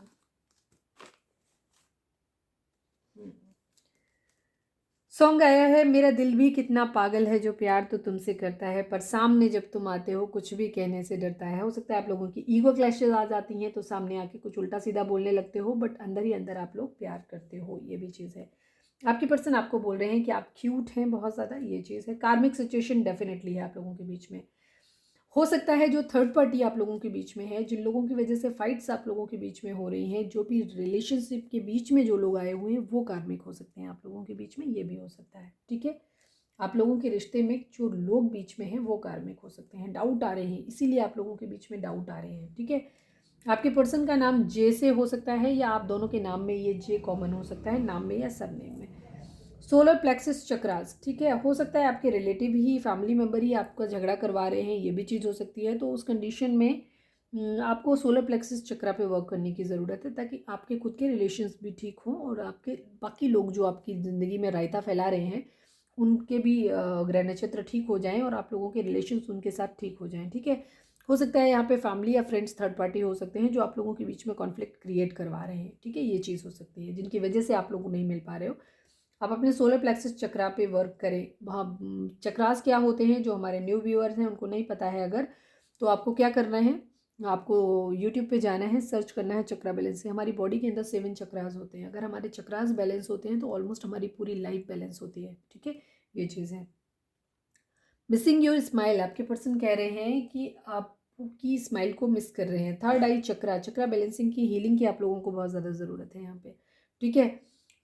Speaker 1: सॉन्ग आया है, मेरा दिल भी कितना पागल है जो प्यार तो तुमसे करता है, पर सामने जब तुम आते हो कुछ भी कहने से डरता है। हो सकता है आप लोगों की ईगो क्लैशेस आ जाती हैं तो सामने आके कुछ उल्टा सीधा बोलने लगते हो, बट अंदर ही अंदर आप लोग प्यार करते हो, ये भी चीज़ है। आपके पर्सन आपको बोल रहे हैं कि आप क्यूट हैं बहुत ज़्यादा, ये चीज़ है। कार्मिक सिचुएशन डेफिनेटली है आप लोगों के बीच में। हो सकता है जो थर्ड पार्टी आप लोगों के बीच में है, जिन लोगों की वजह से फाइट्स आप लोगों के बीच में हो रही हैं, जो भी रिलेशनशिप के बीच में जो लोग आए हुए हैं वो कार्मिक हो सकते हैं आप लोगों के बीच में, ये भी हो सकता है। ठीक है, आप लोगों के रिश्ते में जो लोग बीच में हैं वो कार्मिक हो सकते हैं। डाउट आ रहे हैं, इसीलिए आप लोगों के बीच में डाउट आ रहे हैं। ठीक है, आपके पर्सन का नाम जे से हो सकता है, या आप दोनों के नाम में ये जे कॉमन हो सकता है, नाम में या सरनेम में। सोलर प्लेक्सिस चक्रास, ठीक है, हो सकता है आपके रिलेटिव ही, फैमिली मेम्बर ही आपका झगड़ा करवा रहे हैं, ये भी चीज़ हो सकती है। तो उस कंडीशन में आपको सोलर प्लेक्सिस चक्रा पे वर्क करने की ज़रूरत है, ताकि आपके खुद के रिलेशंस भी ठीक हों और आपके बाकी लोग जो आपकी ज़िंदगी में रायता फैला रहे हैं उनके भी ग्रह नक्षत्र ठीक हो जाएं और आप लोगों के रिलेशंस उनके साथ ठीक हो जाएं। ठीक है, हो सकता है यहाँ पे फैमिली या फ्रेंड्स थर्ड पार्टी हो सकते हैं जो आप लोगों के बीच में कॉन्फ्लिक्ट क्रिएट करवा रहे हैं। ठीक है, ये चीज़ हो सकती है जिनकी वजह से आप लोग नहीं मिल पा रहे हो। आप अपने सोलर प्लेक्सस चक्रा पे वर्क करें। वहाँ चक्रास क्या होते हैं, जो हमारे न्यू व्यूअर्स हैं उनको नहीं पता है अगर, तो आपको क्या करना है, आपको यूट्यूब पे जाना है, सर्च करना है चक्रा बैलेंस से। हमारी बॉडी के अंदर 7 चक्रास होते हैं, अगर हमारे चक्रास बैलेंस होते हैं तो ऑलमोस्ट हमारी पूरी लाइफ बैलेंस होती है। ठीक है, ये चीज़ है। मिसिंग योर स्माइल, आपके पर्सन कह रहे हैं कि आपकी स्माइल को मिस कर रहे हैं। थर्ड आई चक्रा, चक्रा बैलेंसिंग की, हीलिंग की आप लोगों को बहुत ज़्यादा ज़रूरत है यहाँ पे। ठीक है,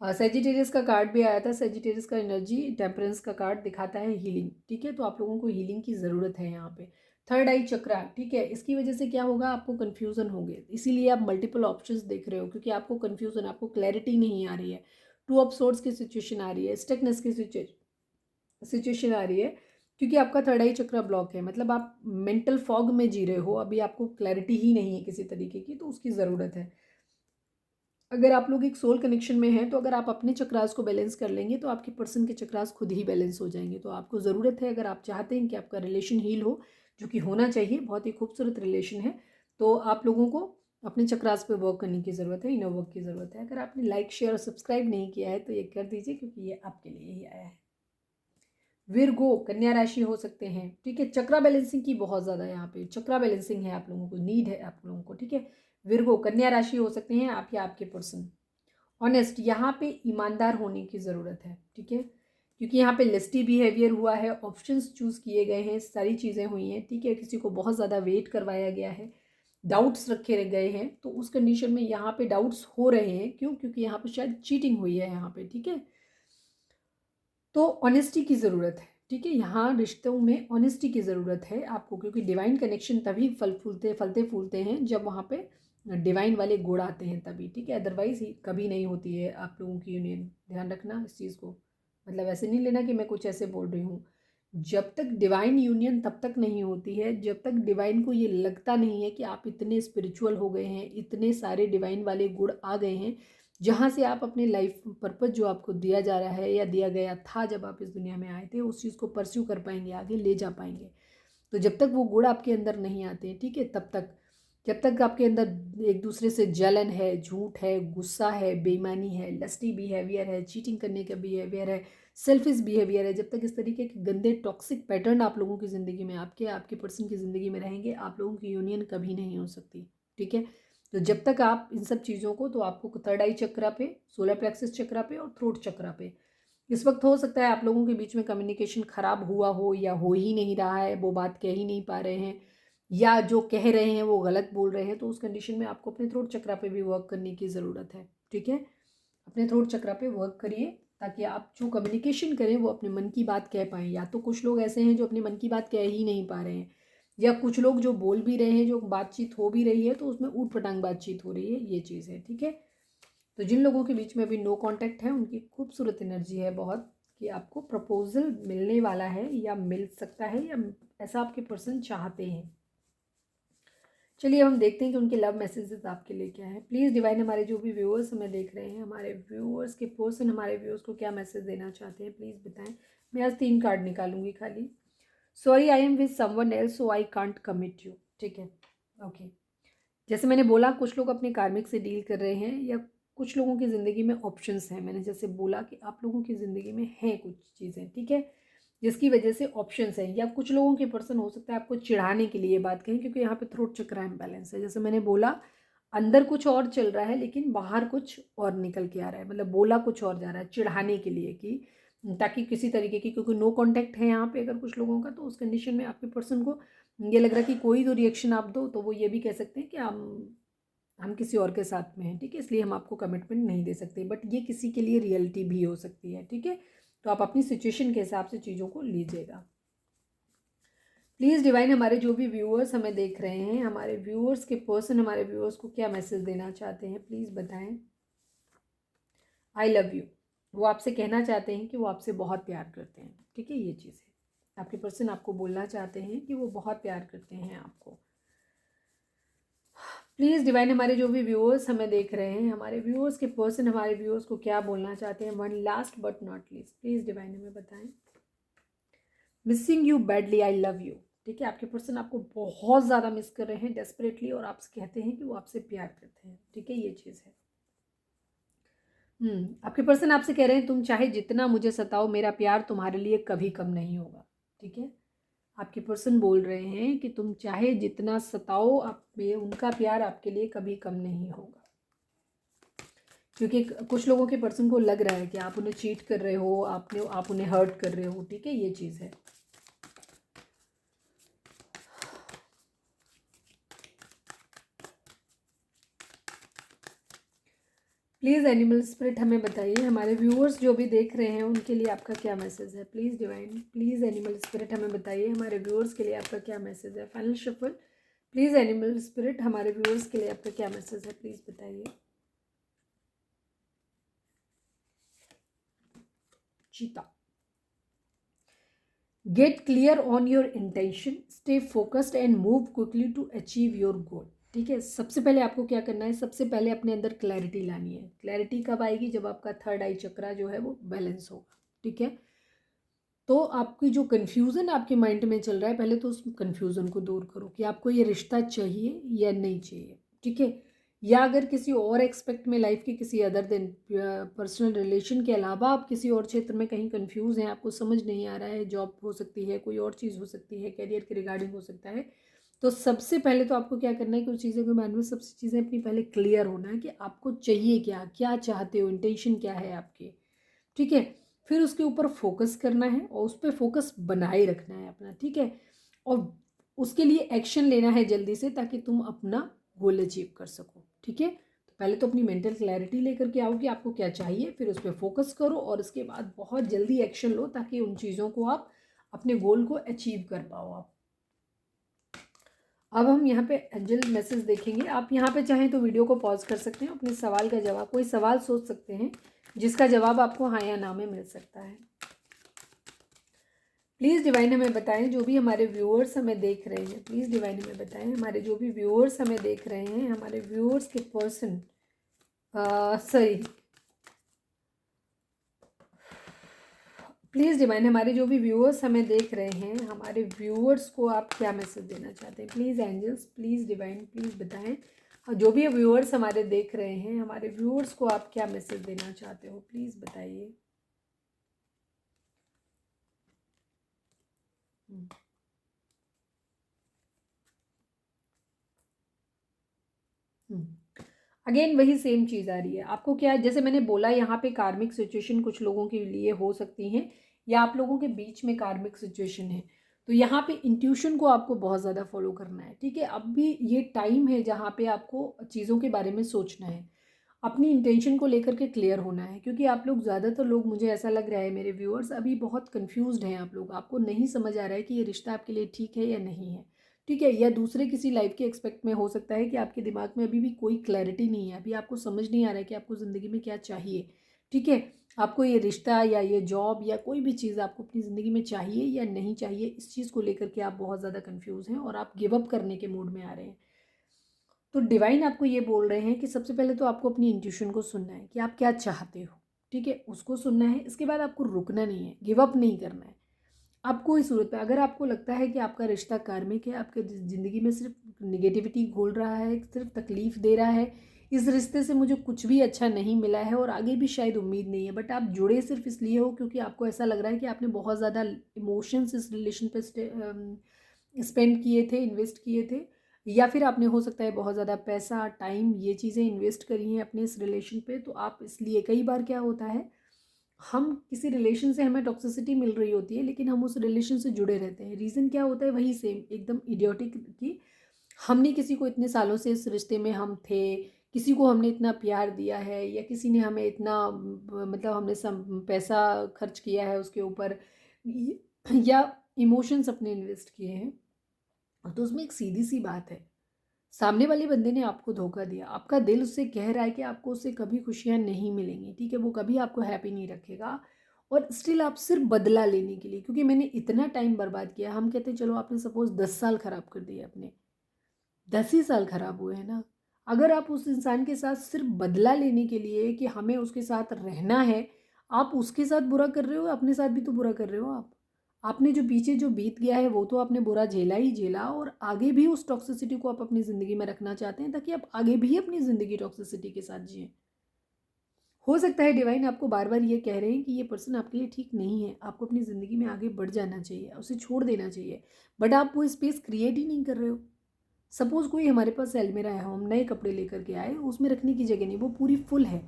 Speaker 1: सेजिटेरियस का कार्ड भी आया था। सेजिटेरियस का एनर्जी, टेम्परेंस का कार्ड दिखाता है हीलिंग। ठीक है, तो आप लोगों को हीलिंग की ज़रूरत है यहाँ पे। थर्ड आई चक्रा, ठीक है, इसकी वजह से क्या होगा, आपको कन्फ्यूज़न होंगे, इसीलिए आप मल्टीपल ऑप्शंस देख रहे हो, क्योंकि आपको कन्फ्यूज़न, आपको क्लैरिटी नहीं आ रही है। टू ऑफ सोर्ड्स की सिचुएशन आ रही है, स्टकनेस की सिचुएशन आ रही है, क्योंकि आपका थर्ड आई चक्रा ब्लॉक है। मतलब आप मेंटल फॉग में जी रहे हो, अभी आपको क्लैरिटी ही नहीं है किसी तरीके की, तो उसकी ज़रूरत है। अगर आप लोग एक सोल कनेक्शन में हैं तो अगर आप अपने चक्रास को बैलेंस कर लेंगे तो आपके पर्सन के चक्रास खुद ही बैलेंस हो जाएंगे। तो आपको ज़रूरत है, अगर आप चाहते हैं कि आपका रिलेशन हील हो, जो कि होना चाहिए, बहुत ही खूबसूरत रिलेशन है, तो आप लोगों को अपने चक्रास पे वर्क करने की ज़रूरत है, इनर वर्क की ज़रूरत है। अगर आपने लाइक शेयर और सब्सक्राइब नहीं किया है तो ये कर दीजिए, क्योंकि ये आपके लिए ही आया है। विरगो, कन्या राशि हो सकते हैं। ठीक है, चक्रा बैलेंसिंग की बहुत ज़्यादा यहाँ पे चक्रा बैलेंसिंग है, आप लोगों को नीड है आप लोगों को। ठीक है, विरगो, कन्या राशि हो सकते हैं आप या आपके पर्सन। ऑनेस्ट, यहाँ पे ईमानदार होने की ज़रूरत है। ठीक है, क्योंकि यहाँ पे लिस्टी बिहेवियर हुआ है, ऑप्शंस चूज़ किए गए हैं, सारी चीज़ें हुई हैं। ठीक है, किसी को बहुत ज़्यादा वेट करवाया गया है, डाउट्स रखे गए हैं, तो उस कंडीशन में यहाँ पे डाउट्स हो रहे हैं। क्यों? क्योंकि यहाँ पे शायद चीटिंग हुई है यहाँ पे। ठीक है, तो ऑनेस्टी की ज़रूरत है। ठीक है, यहाँ रिश्तों में ऑनेस्टी की ज़रूरत है आपको, क्योंकि डिवाइन कनेक्शन तभी फलते फूलते हैं जब वहाँ पे डिवाइन वाले गुण आते हैं तभी। ठीक है, अदरवाइज ही कभी नहीं होती है आप लोगों की यूनियन। ध्यान रखना इस चीज़ को, मतलब ऐसे नहीं लेना कि मैं कुछ ऐसे बोल रही हूँ। जब तक डिवाइन यूनियन तब तक नहीं होती है जब तक डिवाइन को ये लगता नहीं है कि आप इतने स्पिरिचुअल हो गए हैं, इतने सारे डिवाइन वाले गुण आ गए हैं, जहाँ से आप अपने लाइफ पर्पस जो आपको दिया जा रहा है या दिया गया था जब आप इस दुनिया में आए थे, उस चीज़ को परस्यू कर पाएंगे, आगे ले जा पाएंगे। तो जब तक वो गुण आपके अंदर नहीं आते, ठीक है, तब तक, जब तक आपके अंदर एक दूसरे से जलन है, झूठ है, गुस्सा है, बेईमानी है, लस्टी बिहेवियर है, चीटिंग करने का बिहेवियर है, सेल्फिश बिहेवियर है, जब तक इस तरीके के गंदे टॉक्सिक पैटर्न आप लोगों की ज़िंदगी में, आपके पर्सन की ज़िंदगी में रहेंगे, आप लोगों की यूनियन कभी नहीं हो सकती। ठीक है, तो जब तक आप इन सब चीज़ों को, तो आपको थर्ड आई चक्रा पे, सोलर प्लेक्सस चक्रा पे और थ्रोट चक्रा पे इस वक्त हो सकता है आप लोगों के बीच में कम्युनिकेशन ख़राब हुआ हो, या हो ही नहीं रहा है, वो बात कह ही नहीं पा रहे हैं, या जो कह रहे हैं वो गलत बोल रहे हैं। तो उस कंडीशन में आपको अपने थ्रोट चक्रा पे भी वर्क करने की ज़रूरत है। ठीक है, अपने थ्रोट चक्रा पे वर्क करिए, ताकि आप जो कम्युनिकेशन करें वो अपने मन की बात कह पाएँ। या तो कुछ लोग ऐसे हैं जो अपने मन की बात कह ही नहीं पा रहे हैं, या कुछ लोग जो बोल भी रहे हैं, जो बातचीत हो भी रही है तो उसमें ऊट पटांग बातचीत हो रही है, ये चीज़ है। ठीक है, तो जिन लोगों के बीच में अभी नो कांटेक्ट है, उनकी खूबसूरत एनर्जी है बहुत, कि आपको प्रपोजल मिलने वाला है या मिल सकता है, या ऐसा आपके पर्सन चाहते हैं। चलिए अब हम देखते हैं कि उनके लव मैसेजेस आपके लिए क्या है। प्लीज़ डिवाइन, हमारे जो भी व्यूअर्स हमें देख रहे हैं, हमारे व्यूअर्स के पर्सन हमारे व्यूअर्स को क्या मैसेज देना चाहते हैं, प्लीज़ बताएं। मैं आज 3 कार्ड निकालूंगी खाली। Sorry I am with someone else so I can't commit you. ठीक है, ओके। जैसे मैंने बोला कुछ लोग अपने कार्मिक से डील कर रहे हैं, या कुछ लोगों की ज़िंदगी में ऑप्शंस हैं। मैंने जैसे बोला कि आप लोगों की ज़िंदगी में हैं कुछ चीज़ें, ठीक है, जिसकी वजह से ऑप्शंस हैं। या कुछ लोगों के पर्सन हो सकता है आपको चिढ़ाने के लिए बात कहें, क्योंकि यहाँ पे थ्रोट चक्र इम्बैलेंस है। जैसे मैंने बोला अंदर कुछ और चल रहा है लेकिन बाहर कुछ और निकल के आ रहा है, मतलब बोला कुछ और जा रहा है चिढ़ाने के लिए, कि ताकि किसी तरीके की, क्योंकि नो कांटेक्ट है यहाँ पे अगर कुछ लोगों का, तो उस कंडीशन में आपके पर्सन को ये लग रहा है कि कोई तो रिएक्शन आप दो तो वो ये भी कह सकते हैं कि हम किसी और के साथ में हैं, ठीक है, इसलिए हम आपको कमिटमेंट नहीं दे सकते। बट ये किसी के लिए रियलिटी भी हो सकती है, ठीक है। तो आप अपनी सिचुएशन के हिसाब से चीज़ों को लीजिएगा। प्लीज़ डिवाइन, हमारे जो भी व्यूअर्स हमें देख रहे हैं, हमारे व्यूअर्स के पर्सन हमारे व्यूअर्स को क्या मैसेज देना चाहते हैं, प्लीज़ बताएं। आई लव यू, वो आपसे कहना चाहते हैं कि वो आपसे बहुत प्यार करते हैं, ठीक है, ये चीज़ है। आपके पर्सन आपको बोलना चाहते हैं कि वो बहुत प्यार करते हैं आपको। प्लीज़ डिवाइन, हमारे जो भी व्यूअर्स हमें देख रहे हैं, हमारे व्यूअर्स के पर्सन हमारे व्यूअर्स को क्या बोलना चाहते हैं। One last but not least, please divine हमें बताएं। Missing you badly, I love you, ठीक है, आपके पर्सन आपको बहुत ज़्यादा मिस कर रहे हैं डेस्परेटली, और आपसे कहते हैं कि वो आपसे प्यार करते हैं, ठीक है, ये चीज़ है। आपके पर्सन आपसे कह रहे हैं तुम चाहे जितना मुझे सताओ, मेरा प्यार तुम्हारे लिए कभी कम नहीं होगा, ठीक है। आपके पर्सन बोल रहे हैं कि तुम चाहे जितना सताओ, आप उनका प्यार आपके लिए कभी कम नहीं होगा। क्योंकि कुछ लोगों के पर्सन को लग रहा है कि आप उन्हें चीट कर रहे हो, आप उन्हें हर्ट कर रहे हो, ठीक है, ये चीज़ है। प्लीज़ एनिमल स्पिरिट हमें बताइए, हमारे व्यूअर्स जो भी देख रहे हैं उनके लिए आपका क्या मैसेज है। Please divine, please animal spirit हमें बताइए, हमारे व्यूअर्स के लिए आपका क्या मैसेज है। Final shuffle, please animal spirit, हमारे व्यूअर्स के लिए आपका क्या मैसेज है, प्लीज़ बताइए। Cheetah, get clear on your intention, stay focused and move quickly to achieve your goal, ठीक है। सबसे पहले आपको क्या करना है, सबसे पहले अपने अंदर क्लैरिटी लानी है। क्लैरिटी कब आएगी, जब आपका थर्ड आई चक्रा जो है वो बैलेंस होगा, ठीक है। तो आपकी जो कन्फ्यूज़न आपके माइंड में चल रहा है, पहले तो उस कन्फ्यूज़न को दूर करो कि आपको ये रिश्ता चाहिए या नहीं चाहिए, ठीक है। या अगर किसी और एक्सपेक्ट में लाइफ के किसी अदर देन पर्सनल रिलेशन के अलावा आप किसी और क्षेत्र में कहीं कंफ्यूज हैं, आपको समझ नहीं आ रहा है, जॉब हो सकती है, कोई और चीज़ हो सकती है, करियर के रिगार्डिंग हो सकता है, तो सबसे पहले तो आपको क्या करना है कि उस चीज़ों के बारे में सबसे चीज़ें अपनी पहले क्लियर होना है कि आपको चाहिए क्या, क्या चाहते हो, इंटेंशन क्या है आपके, ठीक है। फिर उसके ऊपर फोकस करना है और उस पर फोकस बनाए रखना है अपना, ठीक है। और उसके लिए एक्शन लेना है जल्दी से, ताकि तुम अपना गोल अचीव कर सको, ठीक है। तो पहले तो अपनी मेंटल क्लैरिटी लेकर के आओ कि आपको क्या चाहिए, फिर उस पर फोकस करो और उसके बाद बहुत जल्दी एक्शन लो, ताकि उन चीज़ों को आप अपने गोल को अचीव कर पाओ आप। अब हम यहाँ पे एंजल मैसेज देखेंगे। आप यहाँ पे चाहें तो वीडियो को पॉज कर सकते हैं, अपने सवाल का जवाब, कोई सवाल सोच सकते हैं जिसका जवाब आपको हाँ या ना में मिल सकता है। प्लीज़ डिवाइन हमें बताएं, जो भी हमारे व्यूअर्स हमें देख रहे हैं, प्लीज़ डिवाइन हमें बताएं, हमारे जो भी व्यूअर्स हमें देख रहे हैं, हमारे व्यूअर्स के पर्सन सॉरी प्लीज़ डिवाइन, हमारे जो भी व्यूअर्स हमें देख रहे हैं, हमारे व्यूअर्स को आप क्या मैसेज देना चाहते हैं। Please angels, please divine, please बताएं, जो भी व्यूअर्स हमारे देख रहे हैं, हमारे व्यूअर्स को आप क्या मैसेज देना चाहते हो, प्लीज़ बताइए। अगेन वही सेम चीज़ आ रही है आपको। क्या, जैसे मैंने बोला, यहाँ पे कार्मिक सिचुएशन कुछ लोगों के लिए हो सकती हैं, या आप लोगों के बीच में कार्मिक सिचुएशन है, तो यहाँ पे इंट्यूशन को आपको बहुत ज़्यादा फॉलो करना है, ठीक है। अब भी ये टाइम है जहाँ पे आपको चीज़ों के बारे में सोचना है, अपनी इंटेंशन को लेकर के क्लियर होना है, क्योंकि आप लोग, ज़्यादातर लोग, मुझे ऐसा लग रहा है मेरे व्यूअर्स अभी बहुत कन्फ्यूज्ड हैं आप लोग, आपको नहीं समझ आ रहा है कि ये रिश्ता आपके लिए ठीक है या नहीं है, ठीक है। या दूसरे किसी लाइफ के एक्सपेक्ट में हो सकता है कि आपके दिमाग में अभी भी कोई क्लैरिटी नहीं है, अभी आपको समझ नहीं आ रहा है कि आपको ज़िंदगी में क्या चाहिए, ठीक है। आपको ये रिश्ता या ये जॉब या कोई भी चीज़ आपको अपनी ज़िंदगी में चाहिए या नहीं चाहिए, इस चीज़ को लेकर के आप बहुत ज़्यादा कन्फ्यूज़ हैं और आप गिव अप करने के मूड में आ रहे हैं। तो डिवाइन आपको ये बोल रहे हैं कि सबसे पहले तो आपको अपनी इंट्यूशन को सुनना है कि आप क्या चाहते हो, ठीक है, उसको सुनना है। इसके बाद आपको रुकना नहीं है, गिव अप नहीं करना है, आपको कोई सूरत पे अगर आपको लगता है कि आपका रिश्ता कार्मिक है, आपके ज़िंदगी में सिर्फ निगेटिविटी घोल रहा है, सिर्फ तकलीफ़ दे रहा है, इस रिश्ते से मुझे कुछ भी अच्छा नहीं मिला है और आगे भी शायद उम्मीद नहीं है, बट आप जुड़े सिर्फ इसलिए हो क्योंकि आपको ऐसा लग रहा है कि आपने बहुत ज़्यादा इमोशंस इस रिलेशन पे स्पेंड किए थे, इन्वेस्ट किए थे, या फिर आपने हो सकता है बहुत ज़्यादा पैसा, टाइम, ये चीज़ें इन्वेस्ट करी हैं अपने इस रिलेशन पे, तो आप इसलिए कई बार क्या होता है, हम किसी रिलेशन से हमें टॉक्सिसिटी मिल रही होती है लेकिन हम उस रिलेशन से जुड़े रहते हैं। रीज़न क्या होता है, वही सेम एकदम इडियोटिक कि हमने किसी को इतने सालों से इस रिश्ते में हम थे, किसी को हमने इतना प्यार दिया है या किसी ने हमें इतना मतलब हमने सम पैसा खर्च किया है उसके ऊपर या इमोशंस अपने इन्वेस्ट किए हैं, तो उसमें एक सीधी सी बात है, सामने वाले बंदे ने आपको धोखा दिया, आपका दिल उससे कह रहा है कि आपको उससे कभी खुशियाँ नहीं मिलेंगी, ठीक है, वो कभी आपको हैप्पी नहीं रखेगा, और स्टिल आप सिर्फ बदला लेने के लिए, क्योंकि मैंने इतना टाइम बर्बाद किया, हम कहते हैं चलो आपने सपोज 10 साल ख़राब कर दिए अपने, 10 ही साल ख़राब हुए हैं ना। अगर आप उस इंसान के साथ सिर्फ बदला लेने के लिए कि हमें उसके साथ रहना है, आप उसके साथ बुरा कर रहे हो, अपने साथ भी तो बुरा कर रहे हो आप। आपने जो पीछे जो बीत गया है वो तो आपने बुरा झेला ही झेला, और आगे भी उस टॉक्सिसिटी को आप अपनी ज़िंदगी में रखना चाहते हैं ताकि आप आगे भी अपनी ज़िंदगी टॉक्सिसिटी के साथ जिएं। हो सकता है डिवाइन आपको बार बार ये कह रहे हैं कि ये पर्सन आपके लिए ठीक नहीं है, आपको अपनी ज़िंदगी में आगे बढ़ जाना चाहिए, उसे छोड़ देना चाहिए, बट आप वो स्पेस क्रिएट ही नहीं कर रहे हो। सपोज़ कोई हमारे पास अलमीरा है, हम नए कपड़े लेकर के आए, उसमें रखने की जगह नहीं, वो पूरी फुल है,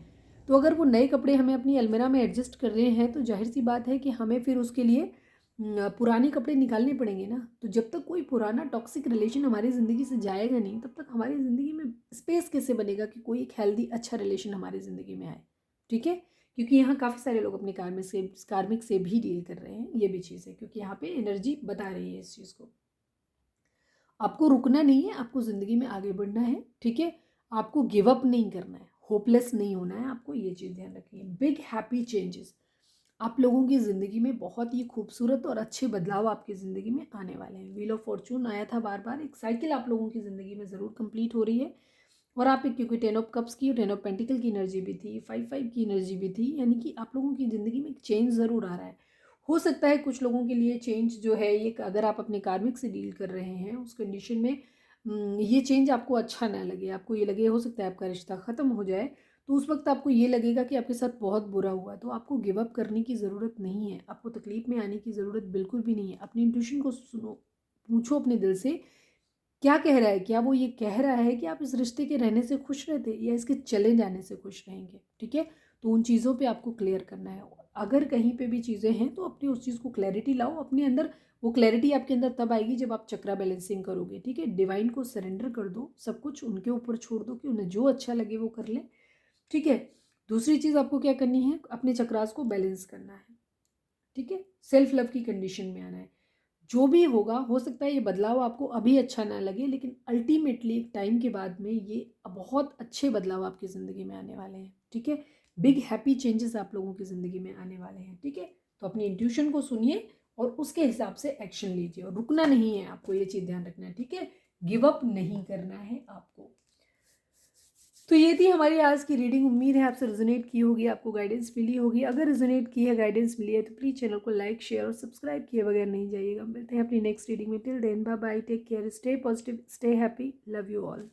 Speaker 1: तो अगर वो नए कपड़े हमें अपनी अलमीरा में एडजस्ट कर रहे हैं तो जाहिर सी बात है कि हमें फिर उसके लिए पुराने कपड़े निकालने पड़ेंगे ना। तो जब तक कोई पुराना टॉक्सिक रिलेशन हमारी ज़िंदगी से जाएगा नहीं, तब तक हमारी ज़िंदगी में स्पेस कैसे बनेगा कि कोई एक हेल्दी अच्छा रिलेशन हमारी ज़िंदगी में आए, ठीक है। क्योंकि यहाँ काफ़ी सारे लोग अपने कार्मिक से भी डील कर रहे हैं, ये भी चीज़ है, क्योंकि यहाँ पे एनर्जी बता रही है इस चीज़ को। आपको रुकना नहीं है, आपको ज़िंदगी में आगे बढ़ना है, ठीक है। आपको गिव अप नहीं करना है, होपलेस नहीं होना है, आपको ये चीज़ ध्यान रखनी है। बिग हैप्पी चेंजेस आप लोगों की ज़िंदगी में बहुत ही खूबसूरत और अच्छे बदलाव आपकी ज़िंदगी में आने वाले हैं। व्हील ऑफ फॉर्चून आया था बार बार, एक साइकिल आप लोगों की ज़िंदगी में ज़रूर कंप्लीट हो रही है, और आप एक क्योंकि 10 ऑफ कप्स की, 10 ऑफ पेंटिकल की एनर्जी भी थी, 5 5 की एनर्जी भी थी, यानी कि आप लोगों की ज़िंदगी में एक चेंज ज़रूर आ रहा है। हो सकता है कुछ लोगों के लिए चेंज जो है ये, अगर आप अपने कार्मिक से डील कर रहे हैं उस कंडीशन में ये चेंज आपको अच्छा ना लगे, आपको ये लगे हो सकता है आपका रिश्ता ख़त्म हो जाए, तो उस वक्त आपको ये लगेगा कि आपके साथ बहुत बुरा हुआ, तो आपको गिव अप करने की ज़रूरत नहीं है, आपको तकलीफ़ में आने की ज़रूरत बिल्कुल भी नहीं है। अपनी इंट्यूशन को सुनो, पूछो अपने दिल से क्या कह रहा है, क्या वो ये कह रहा है कि आप इस रिश्ते के रहने से खुश रहते या इसके चले जाने से खुश रहेंगे, ठीक है। तो उन चीज़ों पे आपको क्लियर करना है। अगर कहीं पे भी चीज़ें हैं तो अपनी उस चीज़ को क्लैरिटी लाओ अपने अंदर। वो क्लैरिटी आपके अंदर तब आएगी जब आप चक्रा बैलेंसिंग करोगे, ठीक है। डिवाइन को सरेंडर कर दो, सब कुछ उनके ऊपर छोड़ दो कि उन्हें जो अच्छा लगे वो कर लें, ठीक है। दूसरी चीज़ आपको क्या करनी है, अपने चक्रास को बैलेंस करना है, ठीक है। सेल्फ लव की कंडीशन में आना है। जो भी होगा, हो सकता है ये बदलाव आपको अभी अच्छा ना लगे, लेकिन अल्टीमेटली एक टाइम के बाद में ये बहुत अच्छे बदलाव आपकी ज़िंदगी में आने वाले हैं, ठीक है। बिग हैप्पी चेंजेस आप लोगों की ज़िंदगी में आने वाले हैं, ठीक है। तो अपनी इंट्यूशन को सुनिए और उसके हिसाब से एक्शन लीजिए, और रुकना नहीं है आपको, ये चीज़ ध्यान रखना है, ठीक है। गिव अप नहीं करना है आपको। तो ये थी हमारी आज की रीडिंग। उम्मीद है आपसे रेजोनेट की होगी, आपको गाइडेंस मिली होगी। अगर रेजोनेट की है, गाइडेंस मिली है, तो प्लीज़ चैनल को लाइक, शेयर और सब्सक्राइब किए बगैर नहीं जाइएगा। मिलते हैं अपनी नेक्स्ट रीडिंग में। Till then bye bye, take care, stay positive, stay happy, love you all.